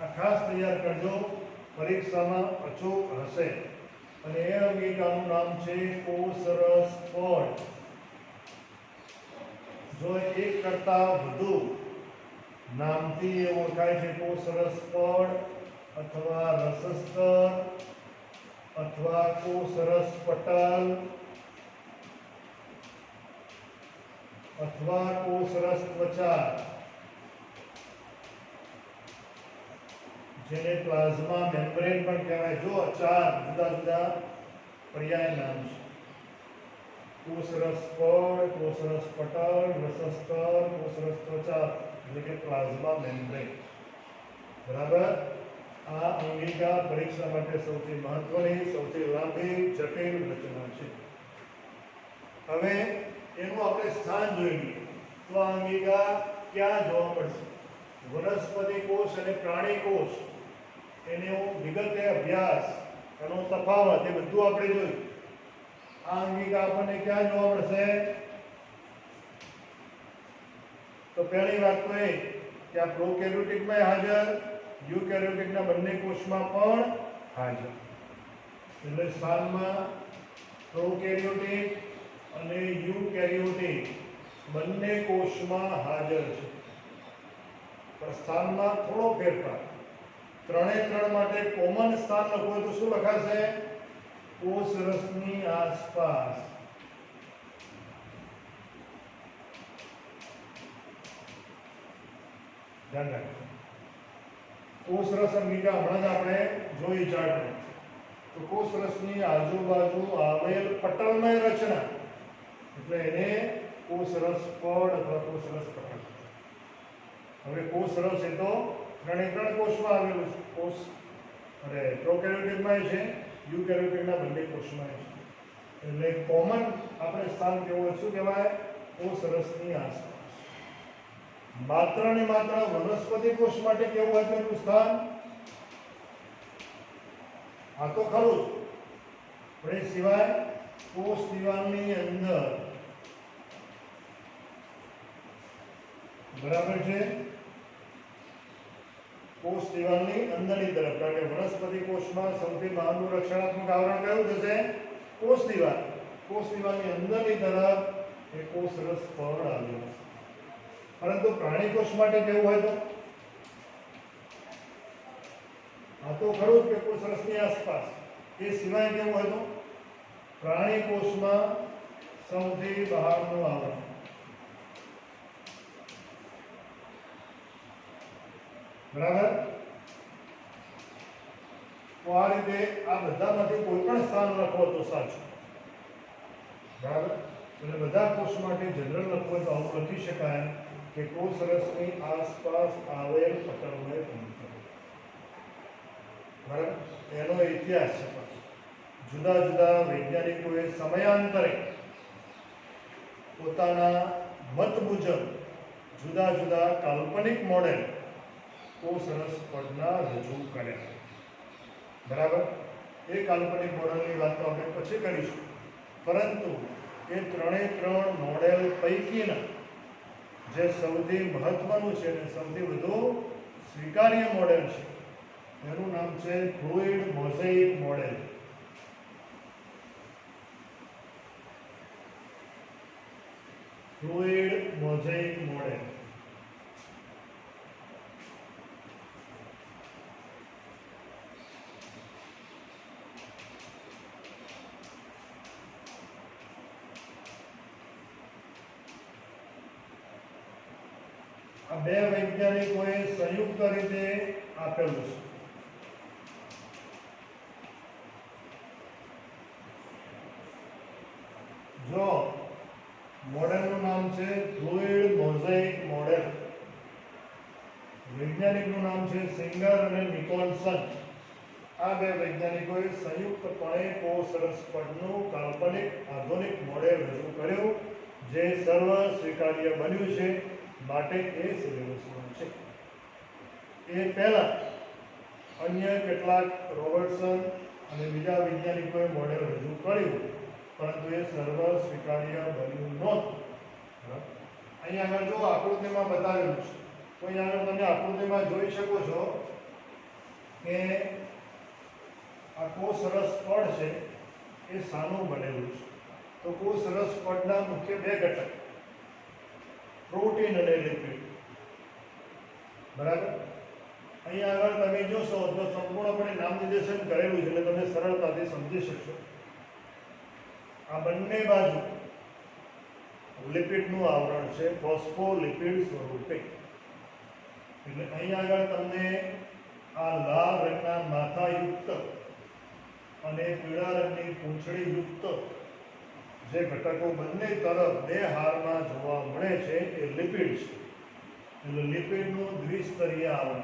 આ ખાસ તૈયાર કરજો, પરીક્ષામાં અચૂક હશે. અને એ અંગિકાનું નામ છે કોષરસ પડ. જો એક કરતાં વધુ નામથી એ ઓળખાય છે કોષરસ પડ અથવા રસસ્તર અથવા કોષરસ પટલ અથવા કોષરસ ત્વચા, જેને પ્લાઝ્મા મેમ્બ્રેન પણ કહેવાય. જો 4 જુદા જુદા પર્યાય નામ છે. કોષરસ પડ, કોષરસ પટલ, રસસ્તર, કોષરસ ત્વચા એટલે કે પ્લાઝ્મા મેમ્બ્રેન. બરાબર. આ અંગિકા પરીક્ષા માટે સૌથી મહત્વની, સૌથી લાંબી, જટિલ રચના છે. હવે એનું આપણે સ્થાન જોઈ લઈએ. તો આ અંગિકા ક્યાં જોવા મળશે? વનસ્પતિ કોષ અને પ્રાણી કોષ, એનો વિગતે અભ્યાસ, એનો તફાવત, એ બધું આપણે જોયું. આ અંગિકા આપણને ક્યાં જોવા મળશે? તો પહેલી વાત તો એ કે આ પ્રોકેરિયોટિકમાં હાજર, યુકેરિયોટિકના બંને કોષમાં પણ હાજર. એટલે સ્થાનમાં પ્રોકેરિયોટિક અને યુકેરિયોટિક બંને કોષમાં હાજર છે. પણ સ્થાનમાં થોડો ફેરફાર. ત્રણે ત્રણ માટે કોમન સ્થાન લખવું હોય તો શું લખાશે? કોષ રસની આસપાસ. ધ્યાન રાખજો. કોષ રસ અંગિકા હમણાં જ આપણે જોઈ ચાર્ટમાં. તો કોષ રસની આજુબાજુ આવેલ પટલમય રચના એટલે એને કોષ રસ પડ અથવા કોષ રસ પટલ. હવે કોષ રસ એ તો ત્રણે ત્રણ કોષમાં આવેલું છે. કોષ અને પ્રોકેરિયોટિકમાં છે, યુકેરિયોટિકના બંને કોષમાં છે. એટલે કોમન આપણે સ્થાન કેવું હોય શું કહેવાય? કોષ રસની આસપાસ. માત્ર ને માત્ર વનસ્પતિ કોષ માટે કેવું હોય તેનું સ્થાન? આ તો ખરું જ, પણ એ સિવાય કોષ દિવાલની અંદર, બરાબર છે, કોષ દિવાલની અંદરની તરફ. કારણ કે વનસ્પતિ કોષમાં સૌથી બહારનું રક્ષણાત્મક આવરણ કયું થશે? કોષ દિવાલ. કોષ દિવાલની અંદરની તરફ એ કોષ રસ પડ આવેલો છે. પરંતુ પ્રાણી કોષ માટે કેવું હોય તો? આ તો ખરું જ કે કોષ રસની આસપાસ. એ સિવાય કેવું હોય તો? પ્રાણી કોષમાં સૌથી બહારનું આવરણ. બરાબર? તો આ રીતે આ બધામાંથી કોઈ પણ સ્થાન લખો તો સાચું. બરાબર? એટલે બધા કોષ માટે જનરલ લખવું હોય તો આવું લખી શકાય કે કોષ રસની આસપાસ આવેલ પટલમય તંત્ર. બરાબર? એનો ઇતિહાસ છે. જુદા જુદા વૈજ્ઞાનિકોએ સમયાંતરે પોતાના મત મુજબ જુદા જુદા કાલ્પનિક મોડેલ કોષ રસ પડના રજૂ કર્યા. બરાબર? એ કાલ્પનિક મોડેલની વાત તો આપણે પછી કરીશું. પરંતુ એ ત્રણે ત્રણ મોડેલ પૈકીના જે સૌથી મહત્વનું છે અને સૌથી વધુ સ્વીકાર્ય મોડેલ છે એનું નામ છે fluid mosaic model. Fluid mosaic model. આ બે વૈજ્ઞાનિકોએ સંયુક્ત રીતે આપેલું છે. જો મોડેલનું નામ છે ફ્લુઇડ મોઝેઇક મોડેલ, વૈજ્ઞાનિકનું નામ છે સિંગર અને નિકોલસન. આ બે વૈજ્ઞાનિકોએ સંયુક્તપણે કોષ રસ પડનું કાલ્પનિક આધુનિક મોડેલ રજૂ કર્યું જે સર્વ સ્વીકાર્ય બન્યું છે. માટે એ સિલેબસમાં છે. એ પહેલા અન્ય કેટલાક રોબર્ટસન અને બીજા વૈજ્ઞાનિકોએ મોડેલ રજૂ કર્યું પરંતુ એ સર્વ સ્વીકાર્ય બન્યું નહોતું. અહીંયા આગળ જો આકૃતિમાં બતાવેલું છે તો અહીંયા આગળ તમે આકૃતિમાં જોઈ શકો છો કે આ કોષ રસ પડ છે એ શાનું બનેલું છે? તો કોષ રસ પડના મુખ્ય બે ઘટક પ્રોટીન અને લિપિડ. બરાબર? અહીંયા આગળ તમે જોશો તો સંપૂર્ણપણે નામ નિર્દેશન કરેલું છે એટલે તમે સરળતાથી સમજી શકશો. આ બંને બાજુ લિપિડનું આવરણ છે ફોસ્ફોલિપિડ સ્વરૂપે. એટલે અહીંયા આગળ તમને આ લાલ રંગના માથાયુક્ત અને પીળા રંગની પૂંછડી યુક્ત જે ઘટકો બંને તરફ બે હારમાં જોવા મળે છે એ લિપિડ છે. એટલે લિપિડનું દ્વિસ્તરીય આવરણ.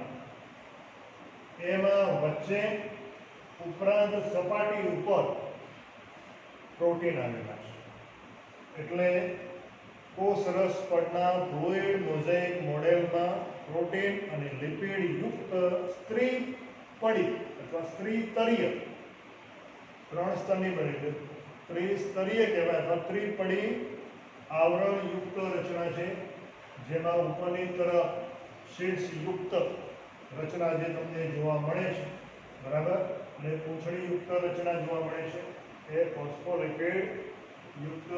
એમાં વચ્ચે ઉપરાંત સપાટી ઉપર પ્રોટીન આવેલા છે. એટલે કોષ રસ પડના ફ્લુઇડ મોઝેઇક મોડેલમાં પ્રોટીન અને લિપિડ યુક્ત સ્ત્રી પડી અથવા સ્ત્રીતરીય ત્રણ સ્તરની બને છે. ત્રિસ્તરીય કહેવાય અથવા ત્રિપડી આવરણ યુક્ત રચના છે જેમાં ઉપરની તરફ શીર્ષ યુક્ત રચના જે તમને જોવા મળે છે. બરાબર? અને પૂંછડી યુક્ત રચના જોવા મળે છે એ ફોસ્ફોલિપિડ યુક્ત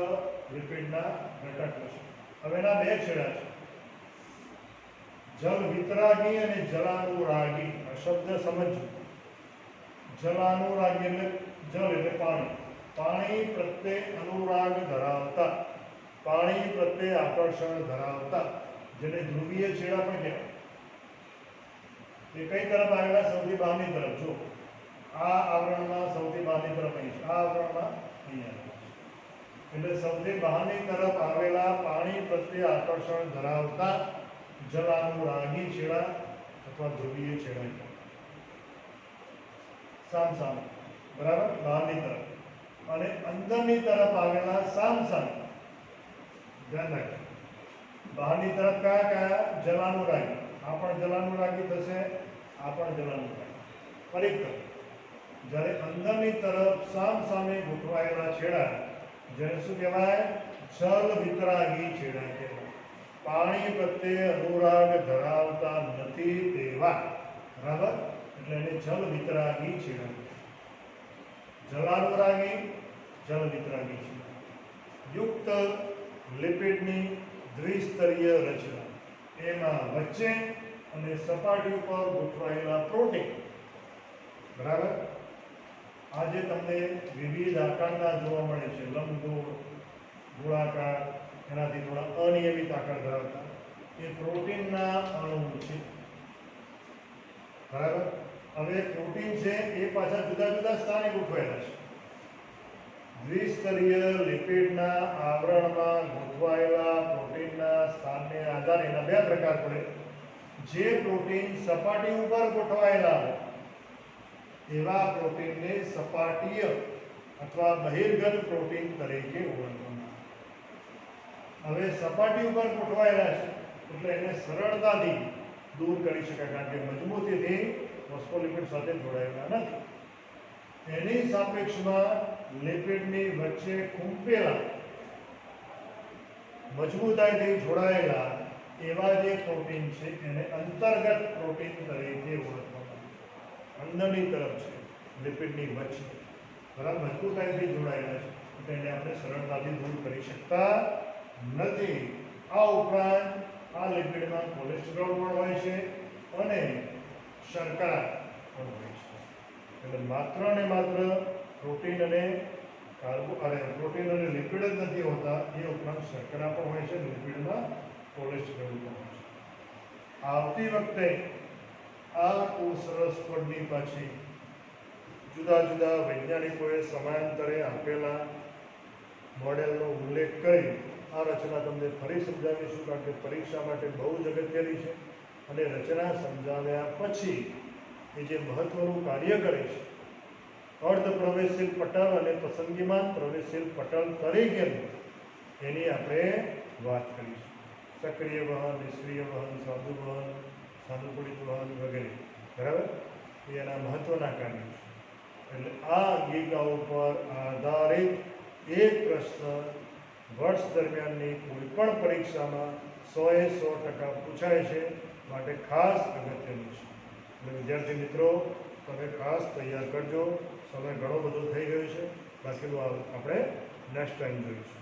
લિપિડના ઘટકો છે. હવે એના બે છેડા છે. જલ વિતરાગી અને જલાનુરાગી આ શબ્દ સમજો. જલાનુરાગી એટલે જલ એટલે પાણી, પાણી પ્રત્યે અનુરાગ ધરાવતા, પાણી પ્રત્યે આકર્ષણ ધરાવતા, જેને ધ્રુવીય છેડા પણ કહેવાય. એ કઈ તરફ આવેલા? સૌથી બહારની તરફ. જો આ આવરણમાં સૌથી બહારની તરફ અહીં છે, આ આવરણમાં અહીંયા. એટલે સૌથી બહારની તરફ આવેલા પાણી પ્રત્યે આકર્ષણ ધરાવતા જલાનુરાગી છેડા અથવા ધ્રુવીય છેડા. સામ સામે, બરાબર, બહારની તરફ. અને અંદરની તરફ આવેલા સામ સામે. ધ્યાન રાખજો, બહારની તરફ કયા કયા? જલાનુરાગી. આ પણ જલાનુરાગી થશે, આ પણ જલાનુરાગી. ફરી વખત, જ્યારે અંદરની તરફ સામ સામે ગોઠવાયેલા છેડા, જેને શું કહેવાય? જલ વિતરાગી છેડા કહેવાય. પાણી પ્રત્યે અનુરાગ ધરાવતા નથી તેવા, બરાબર, એટલે એને જલ વિતરાગી છેડા. જલાનુરાગી, જલ વિતરાગી છેડા યુક્ત લિપિડની દ્વિસ્તરીય રચના. એમાં વચ્ચે અને સપાટી ઉપર ગોઠવાયેલા પ્રોટીન, બરાબર. આજે તમને વિવિધ આકારના જોવા મળે છે, લંબગોળ, ગોળાકાર, એનાથી થોડા અનિયમિત આકાર ધરાવતા, એ પ્રોટીનના અણુ છે, બરાબર. હવે પ્રોટીન છે એ પાછા જુદા જુદા સ્થાને ગોઠવાયેલા છે. દ્વિસ્તરીય લિપિડના આવરણમાં ગોઠવાયેલા પ્રોટીનના સ્થાનને આધારે એના બે પ્રકાર પડે. જે પ્રોટીન સપાટી ઉપર ગોઠવાયેલા હોય એવા પ્રોટીનને સપાટીય અથવા બહિર્ગત પ્રોટીન તરીકે ઓળખવામાં આવે. હવે સપાટી ઉપર ગોઠવાયેલા છે એટલે એને સરળતાથી દૂર કરી શકાય, કારણ કે મજબૂતીથી ફોસ્ફોલિપિડ સાથે જોડાયેલા નથી. એની સાપેક્ષમાં લિપિડની વચ્ચે ખૂંપેલા, મજબૂતાઈથી જોડાયેલા એવા જે પ્રોટીન છે એને અંતર્ગત પ્રોટીન તરીકે ઓળખવામાં આવે. અંદરની તરફ છે, લિપિડની વચ્ચે, બરાબર, મજબૂતાઈથી જોડાયેલા છે, એટલે એને આપણે સરળતાથી દૂર કરી શકતા નથી. આ ઉપરાંત આ લિપિડમાં કોલેસ્ટ્રોલ પણ હોય છે અને શર્કરા પણ હોય છે. એટલે માત્ર ને માત્ર પ્રોટીન અને પ્રોટીન અને લિપિડ જ નથી હોતા, એ ઉપરાંત શર્કરા પણ હોય છે, લિપિડમાં કોલેસ્ટ્રોલ પણ હોય છે. આવતી વખતે આ કોષરસ પડની પાછી જુદા જુદા વૈજ્ઞાનિકોએ સમયાંતરે આપેલા મોડેલનો ઉલ્લેખ કરી આ રચના તમને ફરી સમજાવીશું, કારણ કે પરીક્ષા માટે બહુ જ અગત્યની છે. અને રચના સમજાવ્યા પછી એ જે મહત્વનું કાર્ય કરે છે, અર્ધ પ્રવેશશીલ પટલ અને પસંદગીમાન પ્રવેશશીલ પટલ તરીકેનું, એની આપણે વાત કરીશું. સક્રિય વહન, નિષ્ક્રિય વહન, સાદું વહન, સાનુકૂલિત વહન વગેરે, બરાબર, એ એના મહત્વના કાર્યો છે. એટલે આ અંગિકાઓ પર આધારિત એક પ્રશ્ન વર્ષ દરમિયાનની કોઈ પણ પરીક્ષામાં 100% પૂછાય છે, માટે ખાસ અગત્યનું છે. એટલે વિદ્યાર્થી મિત્રો, તમે ખાસ તૈયાર કરજો. સમય ઘણો બધો થઈ ગયો છે, બાકીનું આપણે નેક્સ્ટ ટાઈમ જોઈશું.